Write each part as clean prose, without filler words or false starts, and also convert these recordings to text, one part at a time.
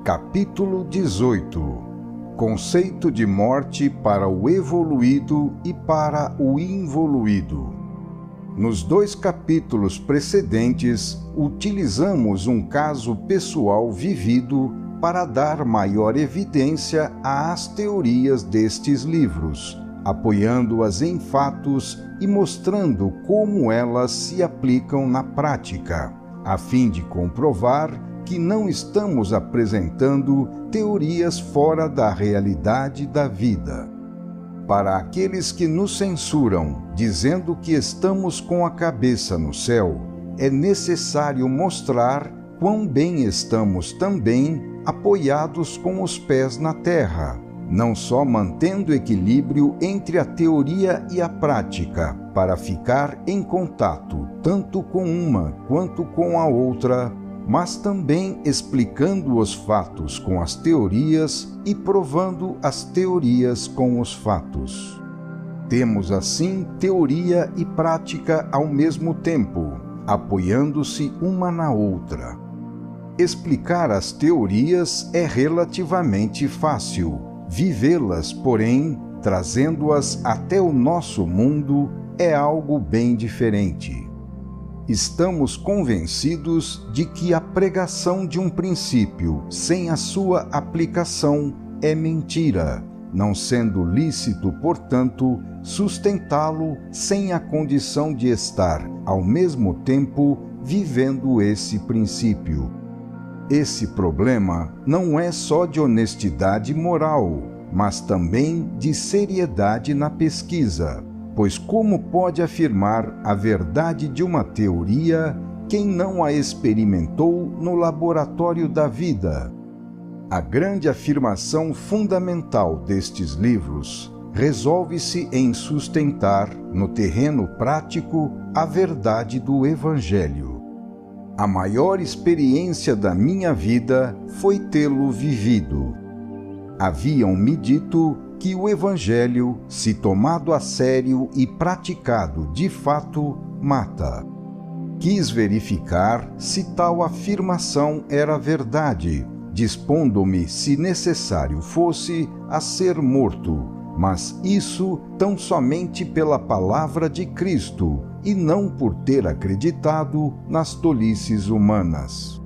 Capítulo 18. Conceito de morte para o evoluído e para o involuído. Nos 2 capítulos precedentes, utilizamos um caso pessoal vivido para dar maior evidência às teorias destes livros, apoiando-as em fatos e mostrando como elas se aplicam na prática, a fim de comprovar que não estamos apresentando teorias fora da realidade da vida. Para aqueles que nos censuram, dizendo que estamos com a cabeça no céu, é necessário mostrar quão bem estamos também apoiados com os pés na terra, não só mantendo equilíbrio entre a teoria e a prática, para ficar em contato tanto com uma quanto com a outra, mas também explicando os fatos com as teorias e provando as teorias com os fatos. Temos assim teoria e prática ao mesmo tempo, apoiando-se uma na outra. Explicar as teorias é relativamente fácil, vivê-las, porém, trazendo-as até o nosso mundo, é algo bem diferente. Estamos convencidos de que a pregação de um princípio sem a sua aplicação é mentira, não sendo lícito, portanto, sustentá-lo sem a condição de estar, ao mesmo tempo, vivendo esse princípio. Esse problema não é só de honestidade moral, mas também de seriedade na pesquisa. Pois como pode afirmar a verdade de uma teoria quem não a experimentou no laboratório da vida? A grande afirmação fundamental destes livros resolve-se em sustentar, no terreno prático, a verdade do Evangelho. A maior experiência da minha vida foi tê-lo vivido. Haviam-me dito que o Evangelho, se tomado a sério e praticado de fato, mata. Quis verificar se tal afirmação era verdade, dispondo-me, se necessário fosse, a ser morto, mas isso tão somente pela palavra de Cristo, e não por ter acreditado nas tolices humanas.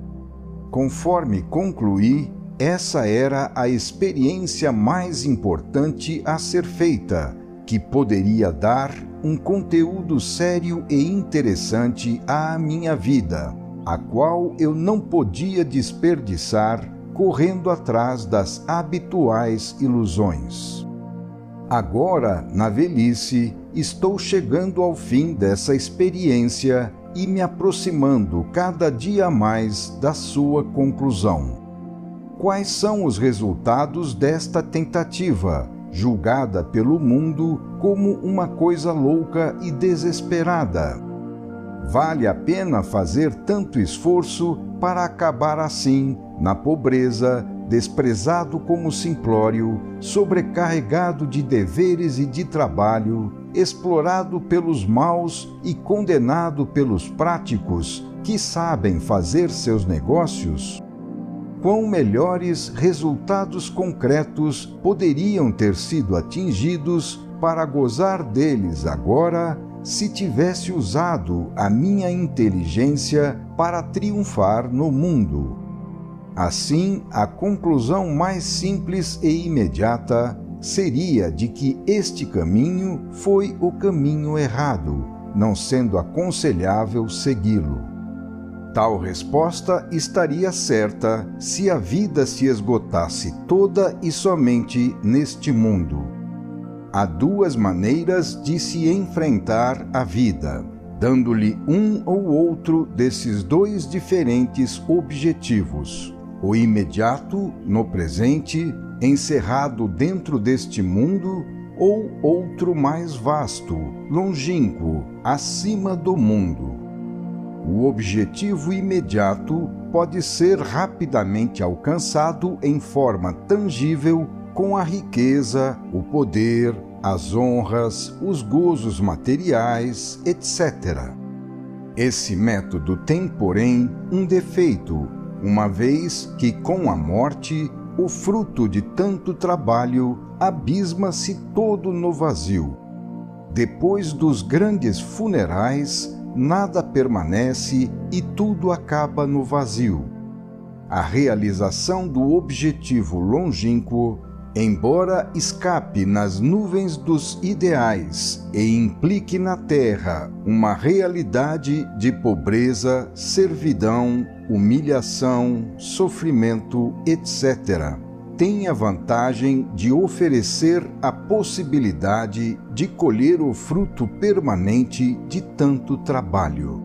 Conforme concluí, essa era a experiência mais importante a ser feita, que poderia dar um conteúdo sério e interessante à minha vida, a qual eu não podia desperdiçar correndo atrás das habituais ilusões. Agora, na velhice, estou chegando ao fim dessa experiência e me aproximando cada dia mais da sua conclusão. Quais são os resultados desta tentativa, julgada pelo mundo como uma coisa louca e desesperada? Vale a pena fazer tanto esforço para acabar assim, na pobreza, desprezado como simplório, sobrecarregado de deveres e de trabalho, explorado pelos maus e condenado pelos práticos que sabem fazer seus negócios? Quão melhores resultados concretos poderiam ter sido atingidos para gozar deles agora, se tivesse usado a minha inteligência para triunfar no mundo? Assim, a conclusão mais simples e imediata seria de que este caminho foi o caminho errado, não sendo aconselhável segui-lo. Tal resposta estaria certa se a vida se esgotasse toda e somente neste mundo. Há 2 maneiras de se enfrentar a vida, dando-lhe um ou outro desses 2 diferentes objetivos: o imediato, no presente, encerrado dentro deste mundo, ou outro mais vasto, longínquo, acima do mundo. O objetivo imediato pode ser rapidamente alcançado em forma tangível com a riqueza, o poder, as honras, os gozos materiais, etc. Esse método tem, porém, um defeito, uma vez que com a morte o fruto de tanto trabalho abisma-se todo no vazio. Depois dos grandes funerais, nada permanece e tudo acaba no vazio. A realização do objetivo longínquo, embora escape nas nuvens dos ideais e implique na terra uma realidade de pobreza, servidão, humilhação, sofrimento, etc., tem a vantagem de oferecer a possibilidade de colher o fruto permanente de tanto trabalho.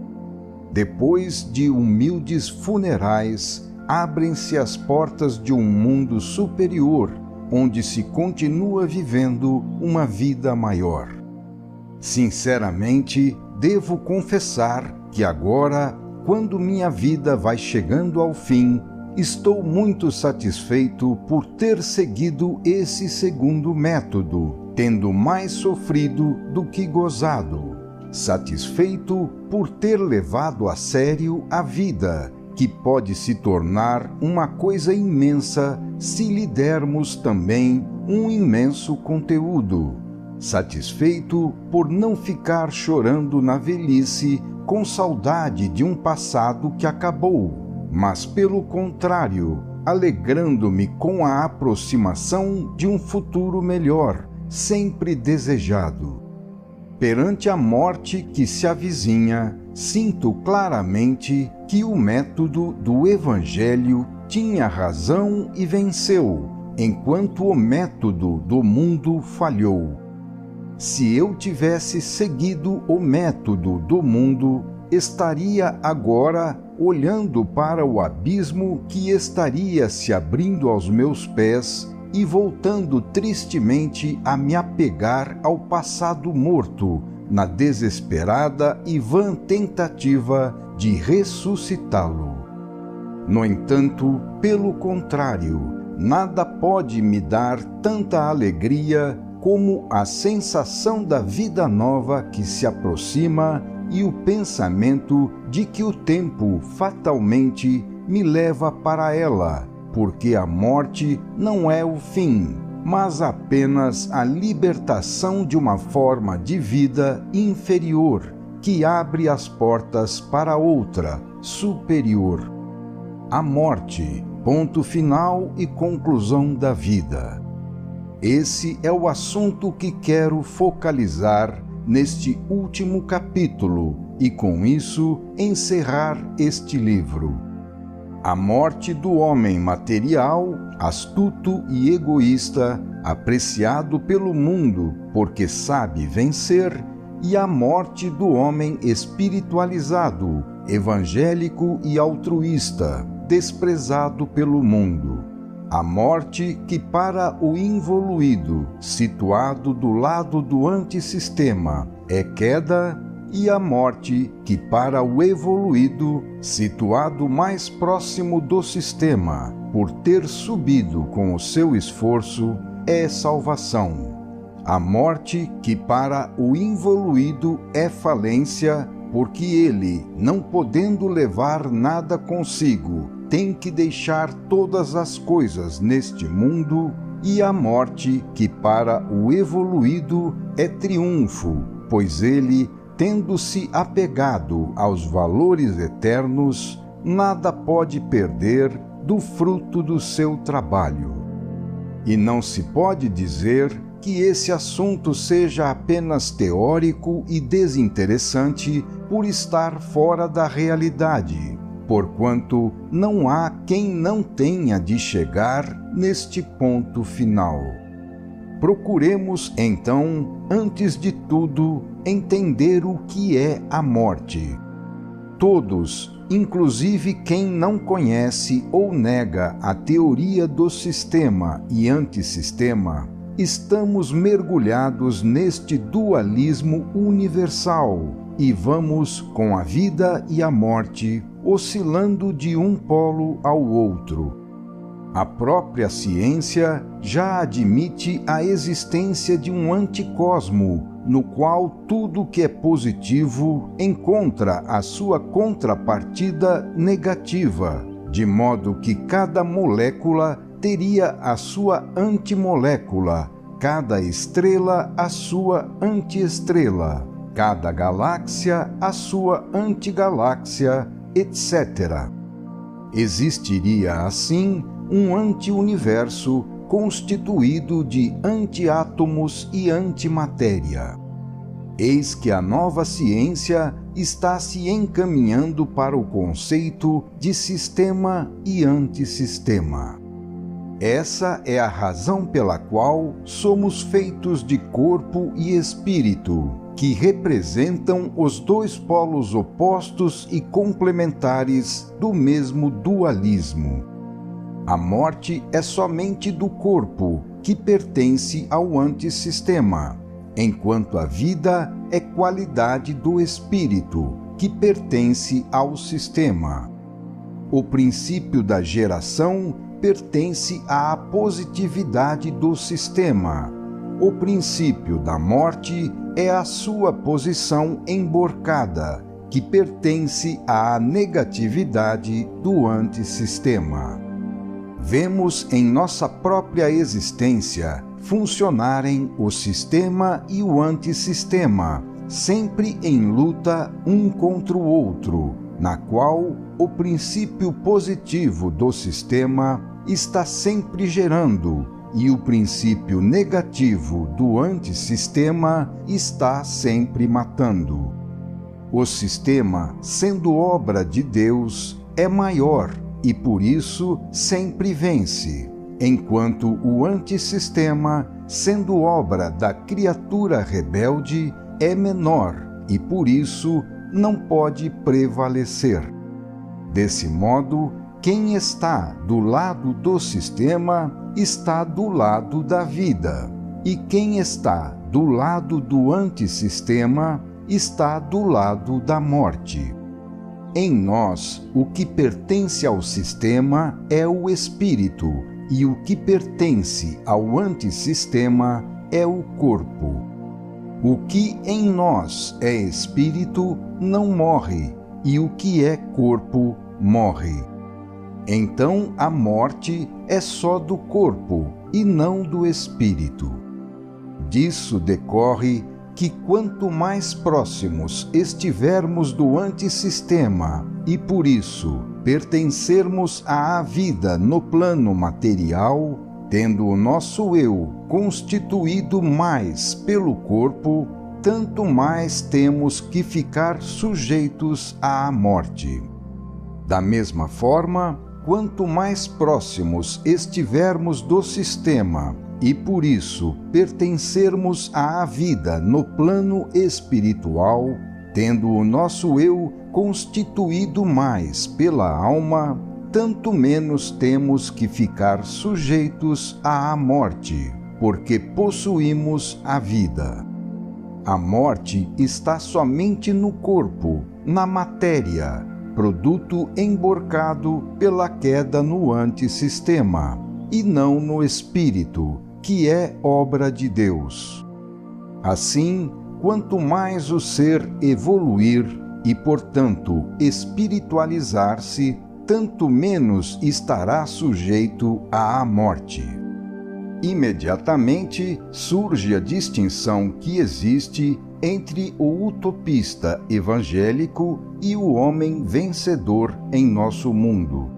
Depois de humildes funerais, abrem-se as portas de um mundo superior, onde se continua vivendo uma vida maior. Sinceramente, devo confessar que agora, quando minha vida vai chegando ao fim, estou muito satisfeito por ter seguido esse segundo método, tendo mais sofrido do que gozado. Satisfeito por ter levado a sério a vida, que pode se tornar uma coisa imensa se lhe dermos também um imenso conteúdo. Satisfeito por não ficar chorando na velhice com saudade de um passado que acabou, mas, pelo contrário, alegrando-me com a aproximação de um futuro melhor, sempre desejado. Perante a morte que se avizinha, sinto claramente que o método do Evangelho tinha razão e venceu, enquanto o método do mundo falhou. Se eu tivesse seguido o método do mundo, estaria agora olhando para o abismo que estaria se abrindo aos meus pés e voltando tristemente a me apegar ao passado morto, na desesperada e vã tentativa de ressuscitá-lo. No entanto, pelo contrário, nada pode me dar tanta alegria como a sensação da vida nova que se aproxima e o pensamento de que o tempo fatalmente me leva para ela, porque a morte não é o fim, mas apenas a libertação de uma forma de vida inferior que abre as portas para outra, superior. A morte, ponto final e conclusão da vida. Esse é o assunto que quero focalizar neste último capítulo e, com isso, encerrar este livro. A morte do homem material, astuto e egoísta, apreciado pelo mundo porque sabe vencer, e a morte do homem espiritualizado, evangélico e altruísta, desprezado pelo mundo. A morte que para o involuído, situado do lado do antissistema, é queda, e a morte que para o evoluído, situado mais próximo do sistema, por ter subido com o seu esforço, é salvação. A morte que para o involuído é falência, porque ele, não podendo levar nada consigo, tem que deixar todas as coisas neste mundo, e a morte que para o evoluído é triunfo, pois ele, tendo-se apegado aos valores eternos, nada pode perder do fruto do seu trabalho. E não se pode dizer que esse assunto seja apenas teórico e desinteressante por estar fora da realidade, porquanto não há quem não tenha de chegar neste ponto final. Procuremos, então, antes de tudo, entender o que é a morte. Todos, inclusive quem não conhece ou nega a teoria do sistema e antissistema, estamos mergulhados neste dualismo universal e vamos, com a vida e a morte, oscilando de um polo ao outro. A própria ciência já admite a existência de um anticosmo, no qual tudo que é positivo encontra a sua contrapartida negativa, de modo que cada molécula teria a sua antimolécula, cada estrela a sua antiestrela, cada galáxia a sua antigaláxia, etc. Existiria, assim, um anti-universo constituído de antiátomos e antimatéria. Eis que a nova ciência está se encaminhando para o conceito de sistema e antissistema. Essa é a razão pela qual somos feitos de corpo e espírito, que representam os dois polos opostos e complementares do mesmo dualismo. A morte é somente do corpo, que pertence ao antissistema, enquanto a vida é qualidade do espírito, que pertence ao sistema. O princípio da geração pertence à positividade do sistema. O princípio da morte é a sua posição emborcada, que pertence à negatividade do antissistema. Vemos em nossa própria existência funcionarem o sistema e o antissistema, sempre em luta um contra o outro, na qual o princípio positivo do sistema está sempre gerando e o princípio negativo do antissistema está sempre matando. O sistema, sendo obra de Deus, é maior e por isso sempre vence, enquanto o antissistema, sendo obra da criatura rebelde, é menor e por isso não pode prevalecer. Desse modo, quem está do lado do sistema está do lado da vida, e quem está do lado do antissistema está do lado da morte. Em nós, o que pertence ao sistema é o espírito, e o que pertence ao antissistema é o corpo. O que em nós é espírito não morre, e o que é corpo morre. Então a morte é só do corpo e não do espírito. Disso decorre que quanto mais próximos estivermos do antissistema e por isso pertencermos à vida no plano material, tendo o nosso eu constituído mais pelo corpo, tanto mais temos que ficar sujeitos à morte. Da mesma forma, quanto mais próximos estivermos do sistema e por isso pertencermos à vida no plano espiritual, tendo o nosso eu constituído mais pela alma, tanto menos temos que ficar sujeitos à morte, porque possuímos a vida. A morte está somente no corpo, na matéria, produto emborcado pela queda no antissistema, e não no espírito, que é obra de Deus. Assim, quanto mais o ser evoluir e, portanto, espiritualizar-se, tanto menos estará sujeito à morte. Imediatamente surge a distinção que existe entre o utopista evangélico e o homem vencedor em nosso mundo.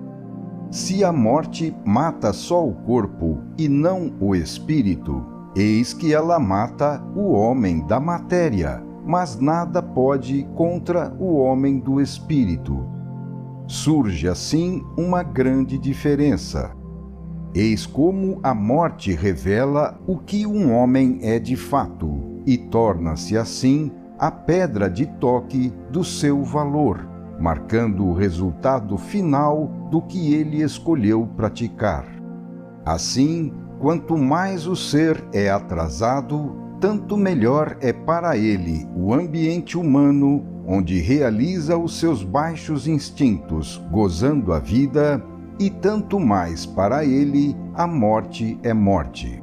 Se a morte mata só o corpo e não o espírito, eis que ela mata o homem da matéria, mas nada pode contra o homem do espírito. Surge assim uma grande diferença. Eis como a morte revela o que um homem é de fato, e torna-se assim a pedra de toque do seu valor, marcando o resultado final do que ele escolheu praticar. Assim, quanto mais o ser é atrasado, tanto melhor é para ele o ambiente humano, onde realiza os seus baixos instintos, gozando a vida, e tanto mais para ele a morte é morte.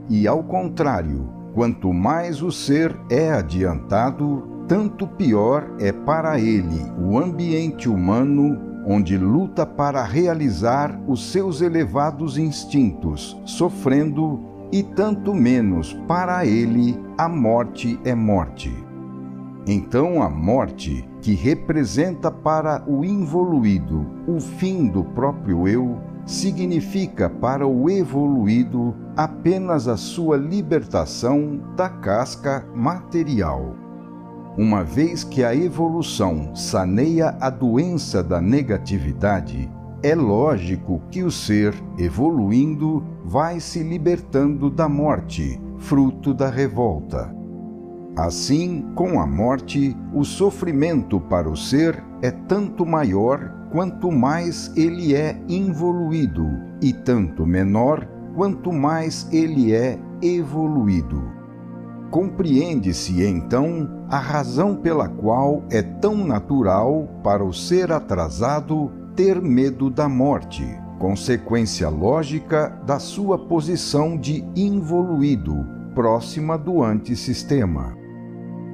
E ao contrário, quanto mais o ser é adiantado, tanto pior é para ele o ambiente humano, onde luta para realizar os seus elevados instintos, sofrendo, e tanto menos para ele a morte é morte. Então a morte, que representa para o involuído o fim do próprio eu, significa para o evoluído apenas a sua libertação da casca material. Uma vez que a evolução saneia a doença da negatividade, é lógico que o ser, evoluindo, vai se libertando da morte, fruto da revolta. Assim, com a morte, o sofrimento para o ser é tanto maior quanto mais ele é involuído, e tanto menor quanto mais ele é evoluído. Compreende-se, então, a razão pela qual é tão natural para o ser atrasado ter medo da morte, consequência lógica da sua posição de involuído, próxima do antissistema.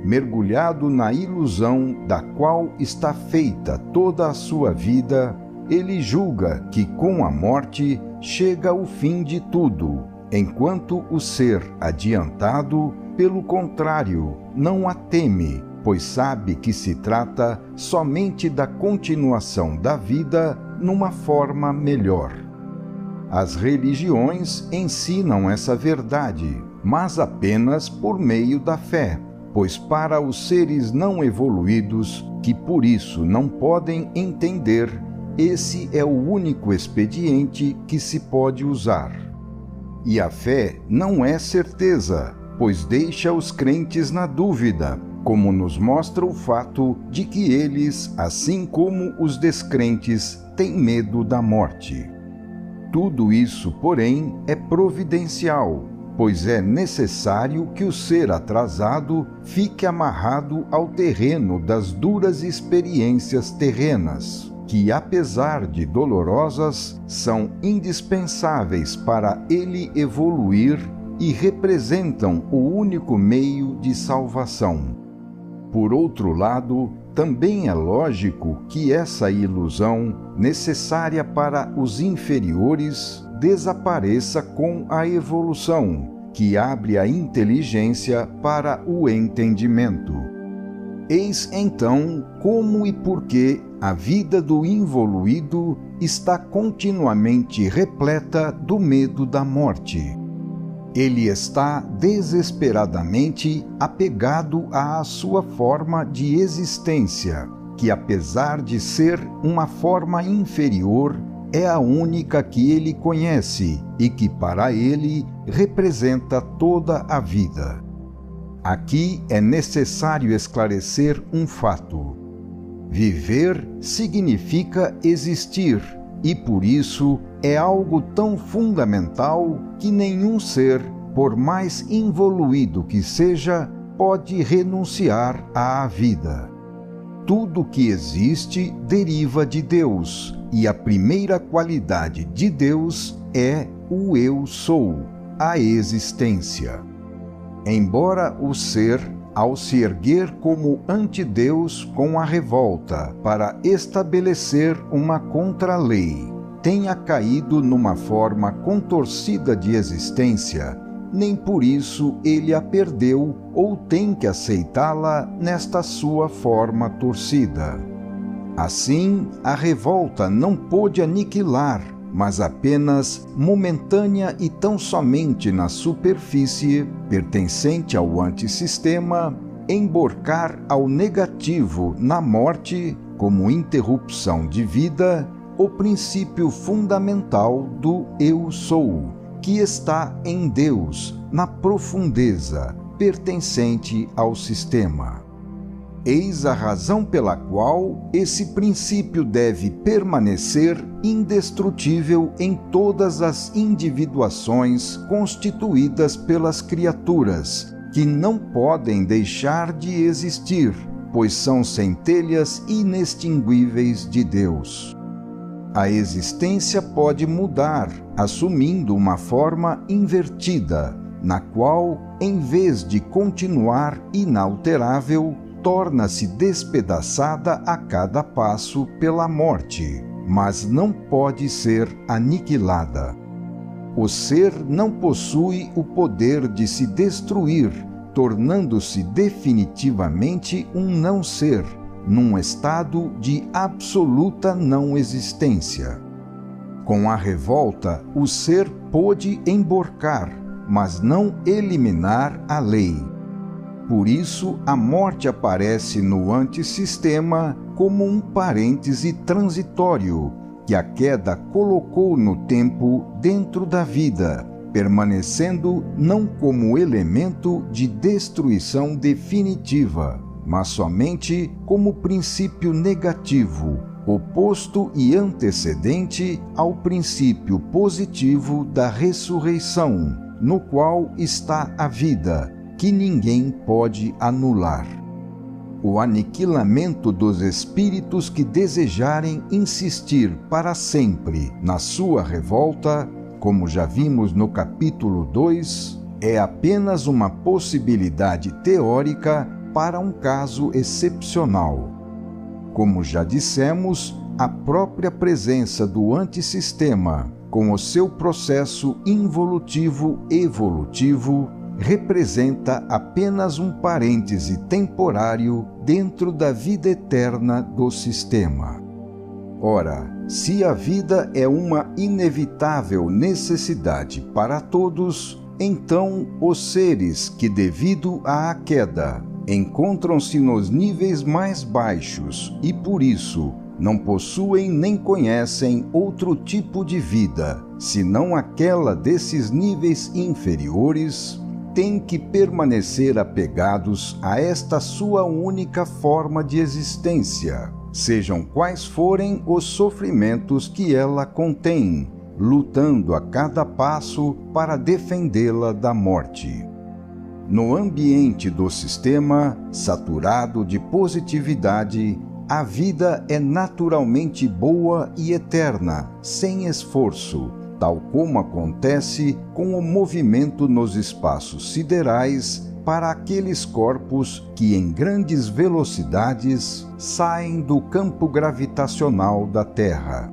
Mergulhado na ilusão da qual está feita toda a sua vida, ele julga que com a morte chega o fim de tudo, enquanto o ser adiantado, pelo contrário, não a teme, pois sabe que se trata somente da continuação da vida numa forma melhor. As religiões ensinam essa verdade, mas apenas por meio da fé, pois para os seres não evoluídos, que por isso não podem entender, esse é o único expediente que se pode usar. E a fé não é certeza, pois deixa os crentes na dúvida, como nos mostra o fato de que eles, assim como os descrentes, têm medo da morte. Tudo isso, porém, é providencial, pois é necessário que o ser atrasado fique amarrado ao terreno das duras experiências terrenas, que, apesar de dolorosas, são indispensáveis para ele evoluir e representam o único meio de salvação. Por outro lado, também é lógico que essa ilusão, necessária para os inferiores, desapareça com a evolução, que abre a inteligência para o entendimento. Eis então como e por que a vida do involuído está continuamente repleta do medo da morte. Ele está desesperadamente apegado à sua forma de existência, que apesar de ser uma forma inferior, é a única que ele conhece e que para ele representa toda a vida. Aqui é necessário esclarecer um fato. Viver significa existir, e por isso é algo tão fundamental que nenhum ser, por mais involuído que seja, pode renunciar à vida. Tudo que existe deriva de Deus, e a primeira qualidade de Deus é o Eu Sou, a existência. Embora o ser, ao se erguer como antideus com a revolta para estabelecer uma contralei, tenha caído numa forma contorcida de existência, nem por isso ele a perdeu ou tem que aceitá-la nesta sua forma torcida. Assim, a revolta não pôde aniquilar, mas apenas momentânea e tão somente na superfície, pertencente ao antissistema, emborcar ao negativo na morte, como interrupção de vida, o princípio fundamental do Eu Sou, que está em Deus, na profundeza, pertencente ao sistema. Eis a razão pela qual esse princípio deve permanecer indestrutível em todas as individuações constituídas pelas criaturas, que não podem deixar de existir, pois são centelhas inextinguíveis de Deus. A existência pode mudar, assumindo uma forma invertida, na qual, em vez de continuar inalterável, torna-se despedaçada a cada passo pela morte, mas não pode ser aniquilada. O ser não possui o poder de se destruir, tornando-se definitivamente um não-ser, num estado de absoluta não existência. Com a revolta, o ser pôde emborcar, mas não eliminar a lei. Por isso, a morte aparece no antissistema como um parêntese transitório que a queda colocou no tempo dentro da vida, permanecendo não como elemento de destruição definitiva, mas somente como princípio negativo, oposto e antecedente ao princípio positivo da ressurreição, no qual está a vida, que ninguém pode anular. O aniquilamento dos espíritos que desejarem insistir para sempre na sua revolta, como já vimos no capítulo 2, é apenas uma possibilidade teórica para um caso excepcional. Como já dissemos, a própria presença do antissistema, com o seu processo involutivo-evolutivo, representa apenas um parêntese temporário dentro da vida eterna do sistema. Ora, se a vida é uma inevitável necessidade para todos, então os seres que, devido à queda, encontram-se nos níveis mais baixos e, por isso, não possuem nem conhecem outro tipo de vida, senão aquela desses níveis inferiores, têm que permanecer apegados a esta sua única forma de existência, sejam quais forem os sofrimentos que ela contém, lutando a cada passo para defendê-la da morte. No ambiente do sistema, saturado de positividade, a vida é naturalmente boa e eterna, sem esforço, tal como acontece com o movimento nos espaços siderais para aqueles corpos que, em grandes velocidades, saem do campo gravitacional da Terra.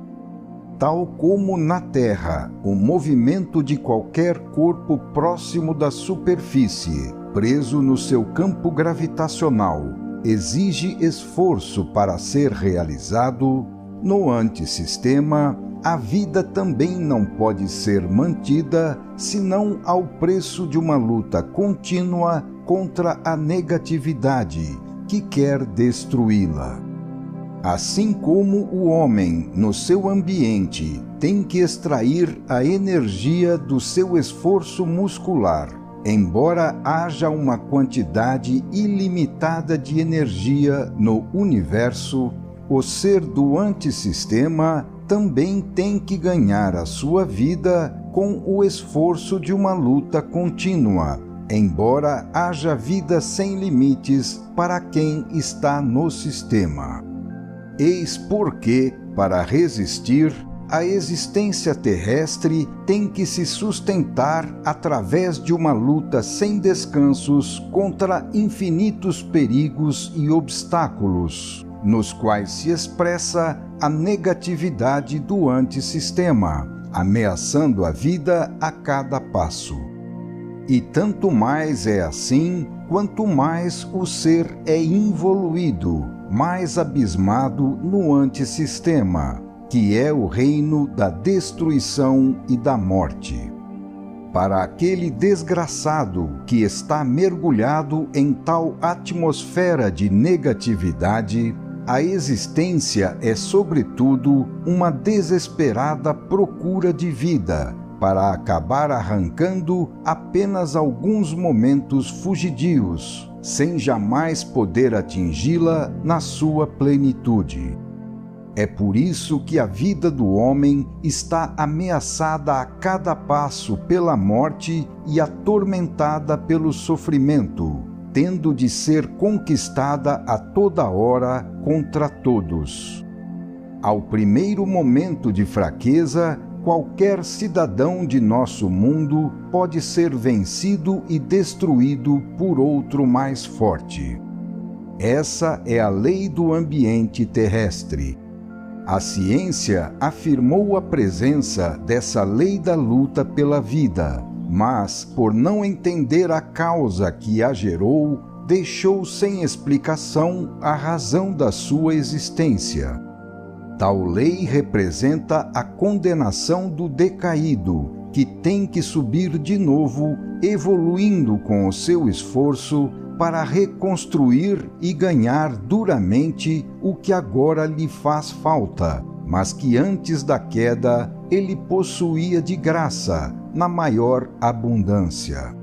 Tal como na Terra, o movimento de qualquer corpo próximo da superfície, preso no seu campo gravitacional, exige esforço para ser realizado, no antissistema, a vida também não pode ser mantida senão ao preço de uma luta contínua contra a negatividade que quer destruí-la. Assim como o homem, no seu ambiente, tem que extrair a energia do seu esforço muscular, embora haja uma quantidade ilimitada de energia no universo, o ser do antissistema também tem que ganhar a sua vida com o esforço de uma luta contínua, embora haja vida sem limites para quem está no sistema. Eis porque, para resistir, a existência terrestre tem que se sustentar através de uma luta sem descansos contra infinitos perigos e obstáculos, nos quais se expressa a negatividade do antissistema, ameaçando a vida a cada passo. E tanto mais é assim, quanto mais o ser é involuído, mais abismado no antissistema, que é o reino da destruição e da morte. Para aquele desgraçado que está mergulhado em tal atmosfera de negatividade, a existência é, sobretudo, uma desesperada procura de vida, para acabar arrancando apenas alguns momentos fugidios, sem jamais poder atingi-la na sua plenitude. É por isso que a vida do homem está ameaçada a cada passo pela morte e atormentada pelo sofrimento, tendo de ser conquistada a toda hora contra todos. Ao primeiro momento de fraqueza, qualquer cidadão de nosso mundo pode ser vencido e destruído por outro mais forte. Essa é a lei do ambiente terrestre. A ciência afirmou a presença dessa lei da luta pela vida, mas, por não entender a causa que a gerou, deixou sem explicação a razão da sua existência. Tal lei representa a condenação do decaído, que tem que subir de novo, evoluindo com o seu esforço para reconstruir e ganhar duramente o que agora lhe faz falta, mas que antes da queda ele possuía de graça, na maior abundância.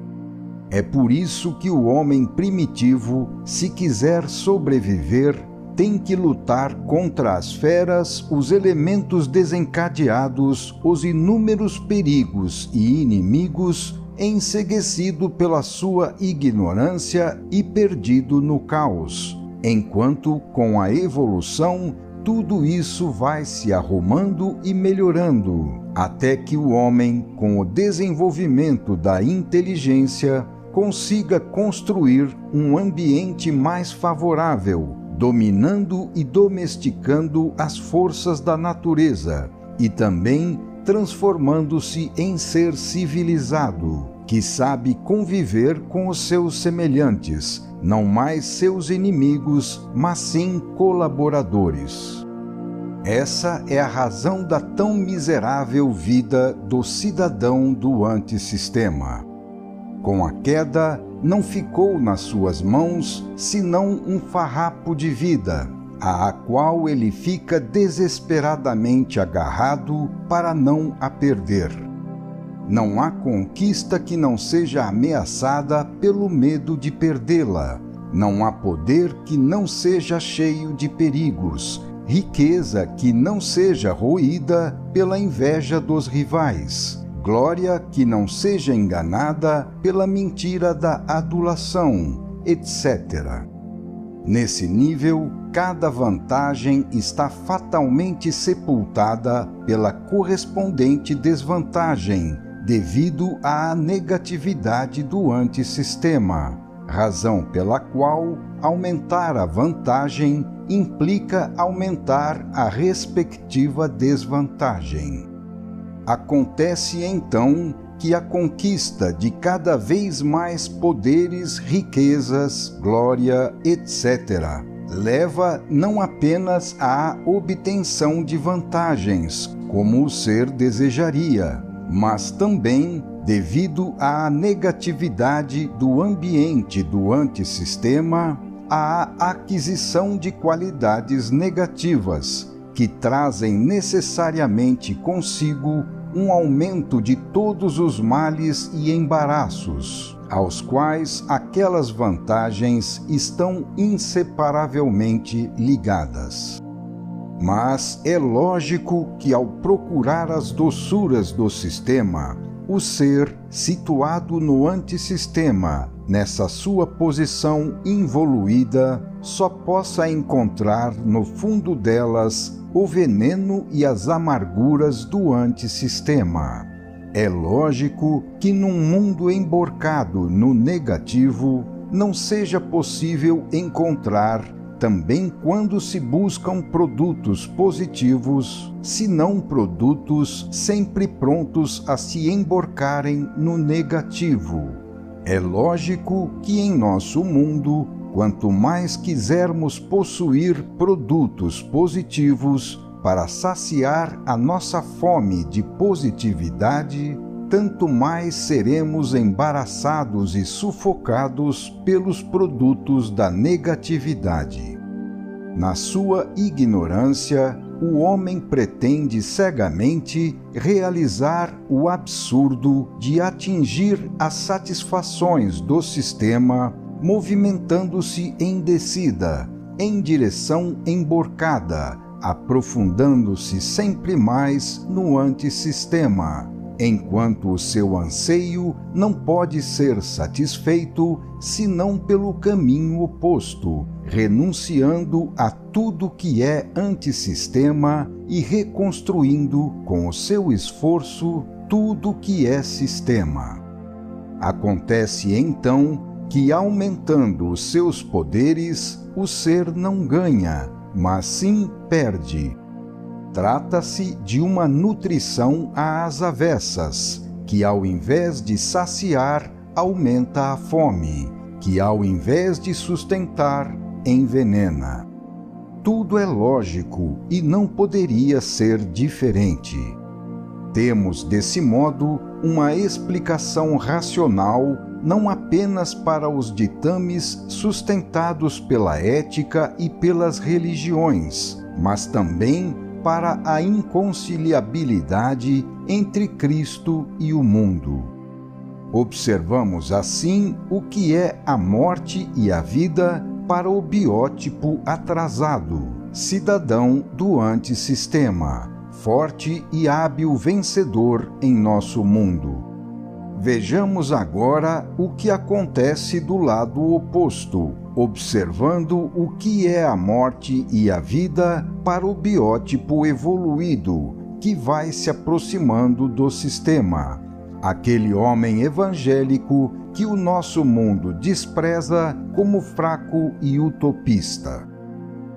É por isso que o homem primitivo, se quiser sobreviver, tem que lutar contra as feras, os elementos desencadeados, os inúmeros perigos e inimigos, enceguecido pela sua ignorância e perdido no caos, enquanto, com a evolução, tudo isso vai se arrumando e melhorando, até que o homem, com o desenvolvimento da inteligência, consiga construir um ambiente mais favorável, dominando e domesticando as forças da natureza e também transformando-se em ser civilizado, que sabe conviver com os seus semelhantes, não mais seus inimigos, mas sim colaboradores. Essa é a razão da tão miserável vida do cidadão do antissistema. Com a queda, não ficou nas suas mãos senão um farrapo de vida, à qual ele fica desesperadamente agarrado para não a perder. Não há conquista que não seja ameaçada pelo medo de perdê-la. Não há poder que não seja cheio de perigos, riqueza que não seja roída pela inveja dos rivais, glória que não seja enganada pela mentira da adulação, etc. Nesse nível, cada vantagem está fatalmente sepultada pela correspondente desvantagem, devido à negatividade do antissistema, razão pela qual aumentar a vantagem implica aumentar a respectiva desvantagem. Acontece então que a conquista de cada vez mais poderes, riquezas, glória, etc., leva não apenas à obtenção de vantagens, como o ser desejaria, mas também, devido à negatividade do ambiente do antissistema, à aquisição de qualidades negativas, que trazem necessariamente consigo um aumento de todos os males e embaraços, aos quais aquelas vantagens estão inseparavelmente ligadas. Mas é lógico que, ao procurar as doçuras do sistema, o ser, situado no antissistema, nessa sua posição involuída, só possa encontrar no fundo delas o veneno e as amarguras do antissistema. É lógico que num mundo emborcado no negativo, não seja possível encontrar, também quando se buscam produtos positivos, senão produtos sempre prontos a se emborcarem no negativo. É lógico que em nosso mundo, quanto mais quisermos possuir produtos positivos para saciar a nossa fome de positividade, tanto mais seremos embaraçados e sufocados pelos produtos da negatividade. Na sua ignorância, o homem pretende cegamente realizar o absurdo de atingir as satisfações do sistema, movimentando-se em descida, em direção emborcada, aprofundando-se sempre mais no antissistema, enquanto o seu anseio não pode ser satisfeito senão pelo caminho oposto, renunciando a tudo que é antissistema e reconstruindo com o seu esforço tudo que é sistema. Acontece então que, aumentando os seus poderes, o ser não ganha, mas sim perde. Trata-se de uma nutrição às avessas, que ao invés de saciar, aumenta a fome, que ao invés de sustentar, envenena. Tudo é lógico e não poderia ser diferente. Temos, desse modo, uma explicação racional não apenas para os ditames sustentados pela ética e pelas religiões, mas também para a inconciliabilidade entre Cristo e o mundo. Observamos assim o que é a morte e a vida para o biótipo atrasado, cidadão do antissistema, forte e hábil vencedor em nosso mundo. Vejamos agora o que acontece do lado oposto, observando o que é a morte e a vida para o biótipo evoluído, que vai se aproximando do sistema, aquele homem evangélico que o nosso mundo despreza como fraco e utopista.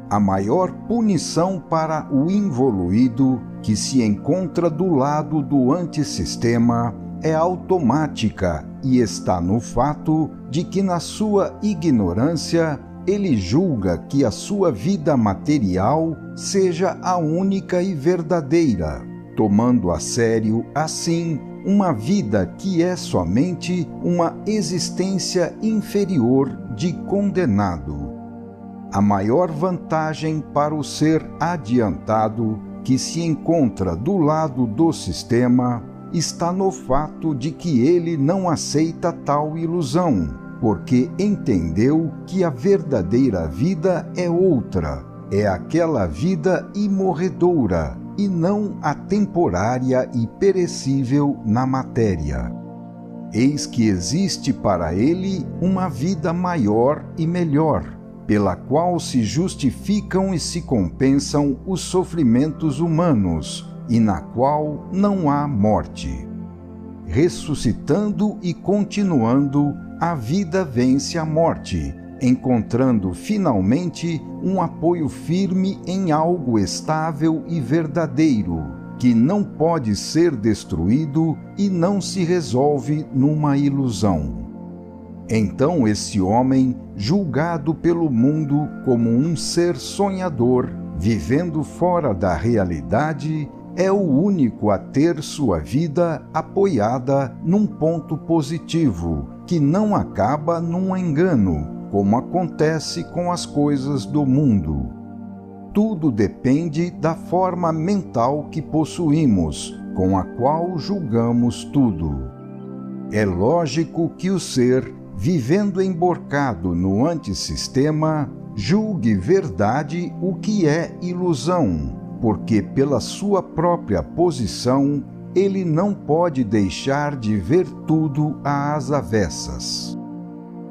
A maior punição para o involuído, que se encontra do lado do antissistema, é automática e está no fato de que, na sua ignorância, ele julga que a sua vida material seja a única e verdadeira, tomando a sério, assim, uma vida que é somente uma existência inferior de condenado. A maior vantagem para o ser adiantado, que se encontra do lado do sistema, está no fato de que ele não aceita tal ilusão, porque entendeu que a verdadeira vida é outra, é aquela vida imorredoura, e não a temporária e perecível na matéria. Eis que existe para ele uma vida maior e melhor, pela qual se justificam e se compensam os sofrimentos humanos, e na qual não há morte. Ressuscitando e continuando, a vida vence a morte, encontrando finalmente um apoio firme em algo estável e verdadeiro, que não pode ser destruído e não se resolve numa ilusão. Então esse homem, julgado pelo mundo como um ser sonhador, vivendo fora da realidade, é o único a ter sua vida apoiada num ponto positivo, que não acaba num engano, como acontece com as coisas do mundo. Tudo depende da forma mental que possuímos, com a qual julgamos tudo. É lógico que o ser, vivendo emborcado no antissistema, julgue verdade o que é ilusão, porque pela sua própria posição ele não pode deixar de ver tudo às avessas.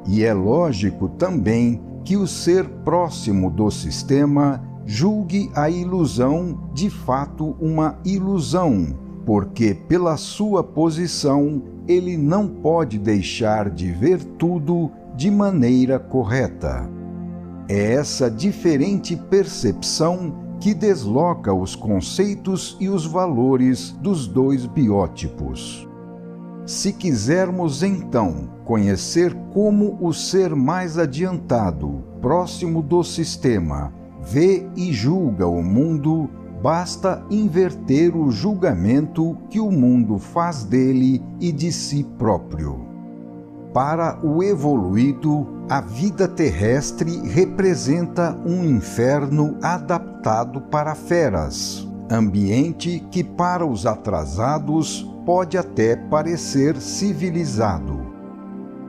E é lógico também que o ser próximo do sistema julgue a ilusão de fato uma ilusão, porque pela sua posição ele não pode deixar de ver tudo de maneira correta. É essa diferente percepção que desloca os conceitos e os valores dos dois biótipos. Se quisermos, então, conhecer como o ser mais adiantado, próximo do sistema, vê e julga o mundo, basta inverter o julgamento que o mundo faz dele e de si próprio. Para o evoluído, a vida terrestre representa um inferno adaptado para feras, ambiente que para os atrasados pode até parecer civilizado.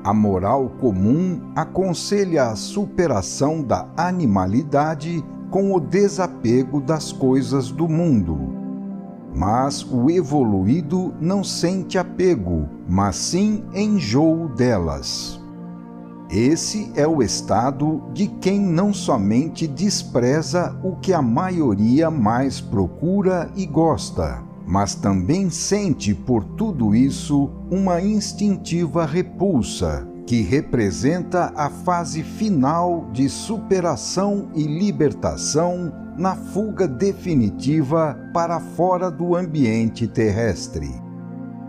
A moral comum aconselha a superação da animalidade com o desapego das coisas do mundo. Mas o evoluído não sente apego, mas sim enjoo delas. Esse é o estado de quem não somente despreza o que a maioria mais procura e gosta, mas também sente por tudo isso uma instintiva repulsa, que representa a fase final de superação e libertação na fuga definitiva para fora do ambiente terrestre.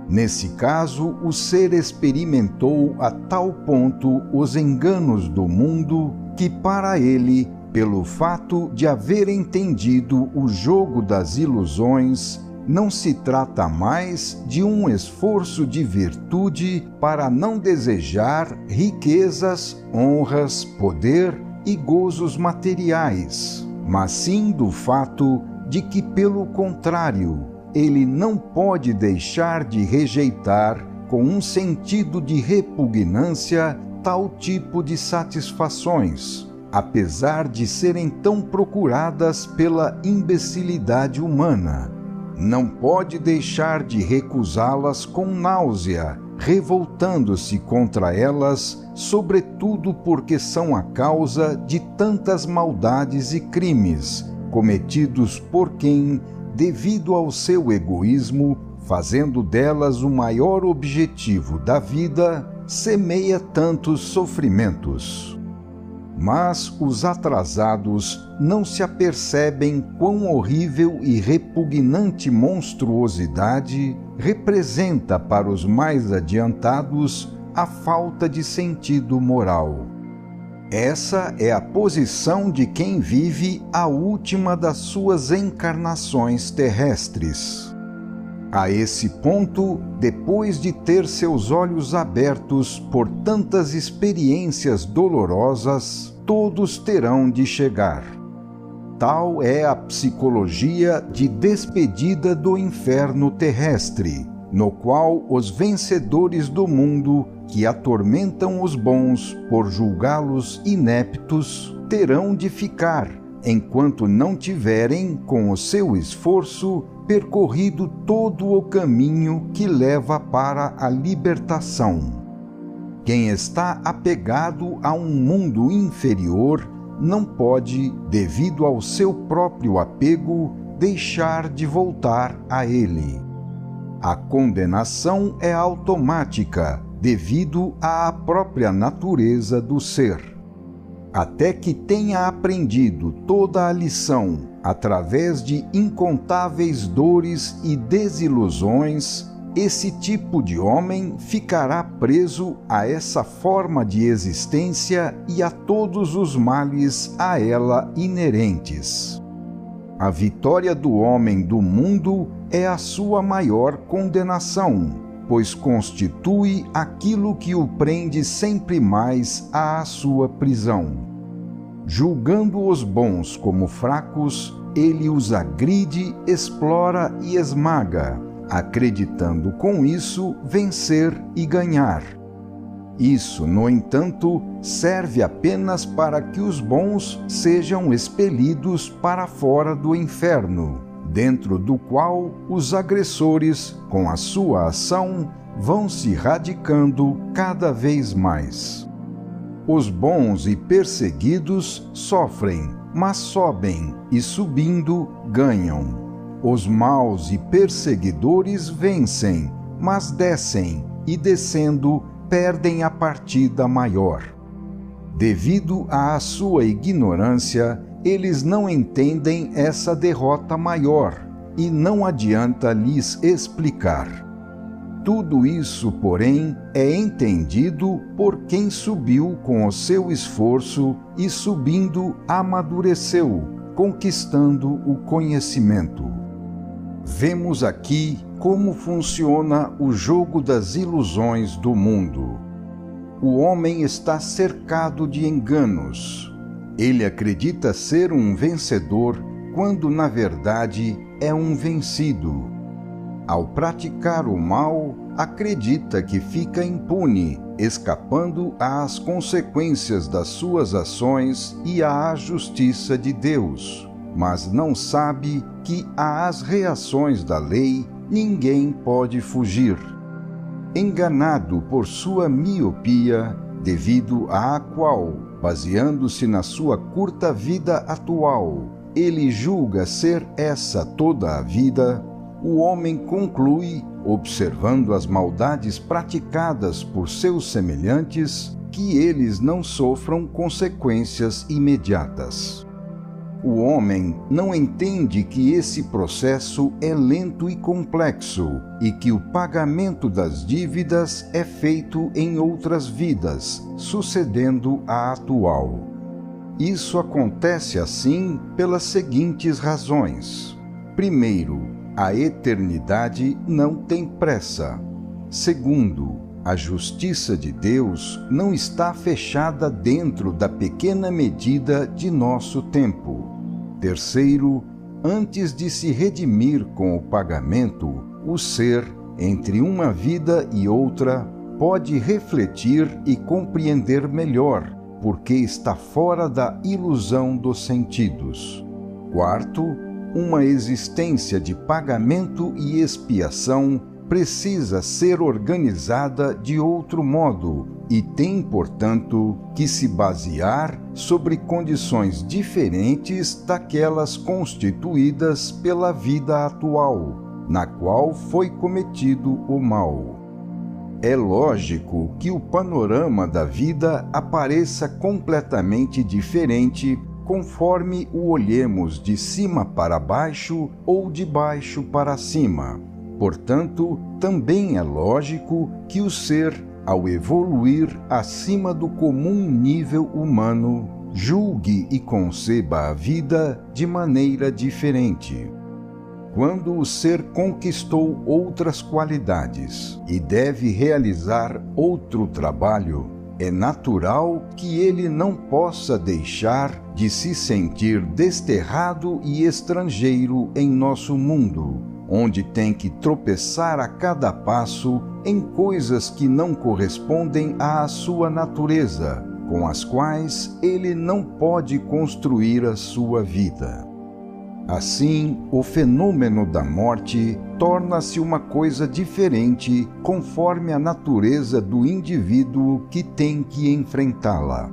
Nesse caso, o ser experimentou a tal ponto os enganos do mundo que, para ele, pelo fato de haver entendido o jogo das ilusões, não se trata mais de um esforço de virtude para não desejar riquezas, honras, poder e gozos materiais, mas sim do fato de que, pelo contrário, ele não pode deixar de rejeitar com um sentido de repugnância tal tipo de satisfações, apesar de serem tão procuradas pela imbecilidade humana. Não pode deixar de recusá-las com náusea, revoltando-se contra elas, sobretudo porque são a causa de tantas maldades e crimes cometidos por quem, devido ao seu egoísmo, fazendo delas o maior objetivo da vida, semeia tantos sofrimentos. Mas os atrasados não se apercebem quão horrível e repugnante monstruosidade representa para os mais adiantados a falta de sentido moral. Essa é a posição de quem vive a última das suas encarnações terrestres. A esse ponto, depois de ter seus olhos abertos por tantas experiências dolorosas, todos terão de chegar. Tal é a psicologia de despedida do inferno terrestre, no qual os vencedores do mundo, que atormentam os bons por julgá-los ineptos, terão de ficar, enquanto não tiverem, com o seu esforço, percorrido todo o caminho que leva para a libertação. Quem está apegado a um mundo inferior não pode, devido ao seu próprio apego, deixar de voltar a ele. A condenação é automática, devido à própria natureza do ser. Até que tenha aprendido toda a lição, através de incontáveis dores e desilusões, esse tipo de homem ficará preso a essa forma de existência e a todos os males a ela inerentes. A vitória do homem do mundo é a sua maior condenação, pois constitui aquilo que o prende sempre mais à sua prisão. Julgando os bons como fracos, ele os agride, explora e esmaga, acreditando com isso vencer e ganhar. Isso, no entanto, serve apenas para que os bons sejam expelidos para fora do inferno, dentro do qual os agressores, com a sua ação, vão se radicando cada vez mais. Os bons e perseguidos sofrem, mas sobem, e subindo, ganham. Os maus e perseguidores vencem, mas descem, e descendo, perdem a partida maior. Devido à sua ignorância, eles não entendem essa derrota maior, e não adianta lhes explicar. Tudo isso, porém, é entendido por quem subiu com o seu esforço e, subindo, amadureceu, conquistando o conhecimento. Vemos aqui como funciona o jogo das ilusões do mundo. O homem está cercado de enganos. Ele acredita ser um vencedor quando, na verdade, é um vencido. Ao praticar o mal, acredita que fica impune, escapando às consequências das suas ações e à justiça de Deus, mas não sabe que às reações da lei ninguém pode fugir. Enganado por sua miopia, devido à qual, baseando-se na sua curta vida atual, ele julga ser essa toda a vida, o homem conclui, observando as maldades praticadas por seus semelhantes, que eles não sofram consequências imediatas. O homem não entende que esse processo é lento e complexo e que o pagamento das dívidas é feito em outras vidas, sucedendo à atual. Isso acontece assim pelas seguintes razões. Primeiro, a eternidade não tem pressa. Segundo, a justiça de Deus não está fechada dentro da pequena medida de nosso tempo. Terceiro, antes de se redimir com o pagamento, o ser, entre uma vida e outra, pode refletir e compreender melhor, porque está fora da ilusão dos sentidos. Quarto, uma existência de pagamento e expiação precisa ser organizada de outro modo e tem, portanto, que se basear sobre condições diferentes daquelas constituídas pela vida atual, na qual foi cometido o mal. É lógico que o panorama da vida apareça completamente diferente conforme o olhemos de cima para baixo ou de baixo para cima. Portanto, também é lógico que o ser, ao evoluir acima do comum nível humano, julgue e conceba a vida de maneira diferente. Quando o ser conquistou outras qualidades e deve realizar outro trabalho, é natural que ele não possa deixar de se sentir desterrado e estrangeiro em nosso mundo, onde tem que tropeçar a cada passo em coisas que não correspondem à sua natureza, com as quais ele não pode construir a sua vida. Assim, o fenômeno da morte torna-se uma coisa diferente conforme a natureza do indivíduo que tem que enfrentá-la.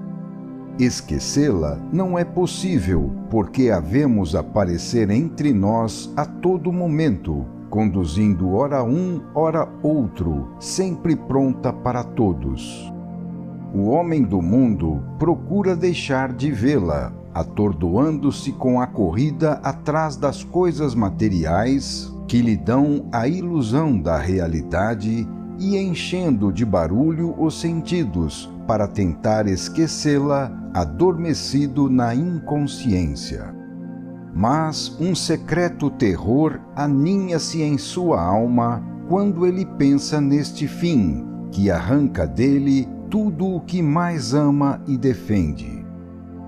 Esquecê-la não é possível, porque a vemos aparecer entre nós a todo momento, conduzindo ora um, ora outro, sempre pronta para todos. O homem do mundo procura deixar de vê-la, atordoando-se com a corrida atrás das coisas materiais que lhe dão a ilusão da realidade e enchendo de barulho os sentidos para tentar esquecê-la, adormecido na inconsciência. Mas um secreto terror aninha-se em sua alma quando ele pensa neste fim, que arranca dele tudo o que mais ama e defende.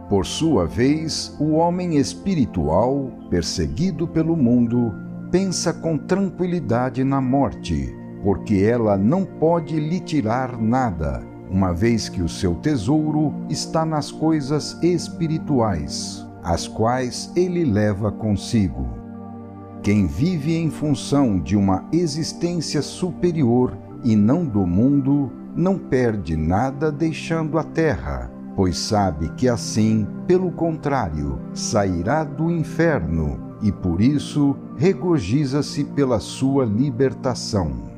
Por sua vez, o homem espiritual, perseguido pelo mundo, pensa com tranquilidade na morte, porque ela não pode lhe tirar nada, uma vez que o seu tesouro está nas coisas espirituais, as quais ele leva consigo. Quem vive em função de uma existência superior e não do mundo, não perde nada deixando a terra, pois sabe que assim, pelo contrário, sairá do inferno e por isso regozija-se pela sua libertação.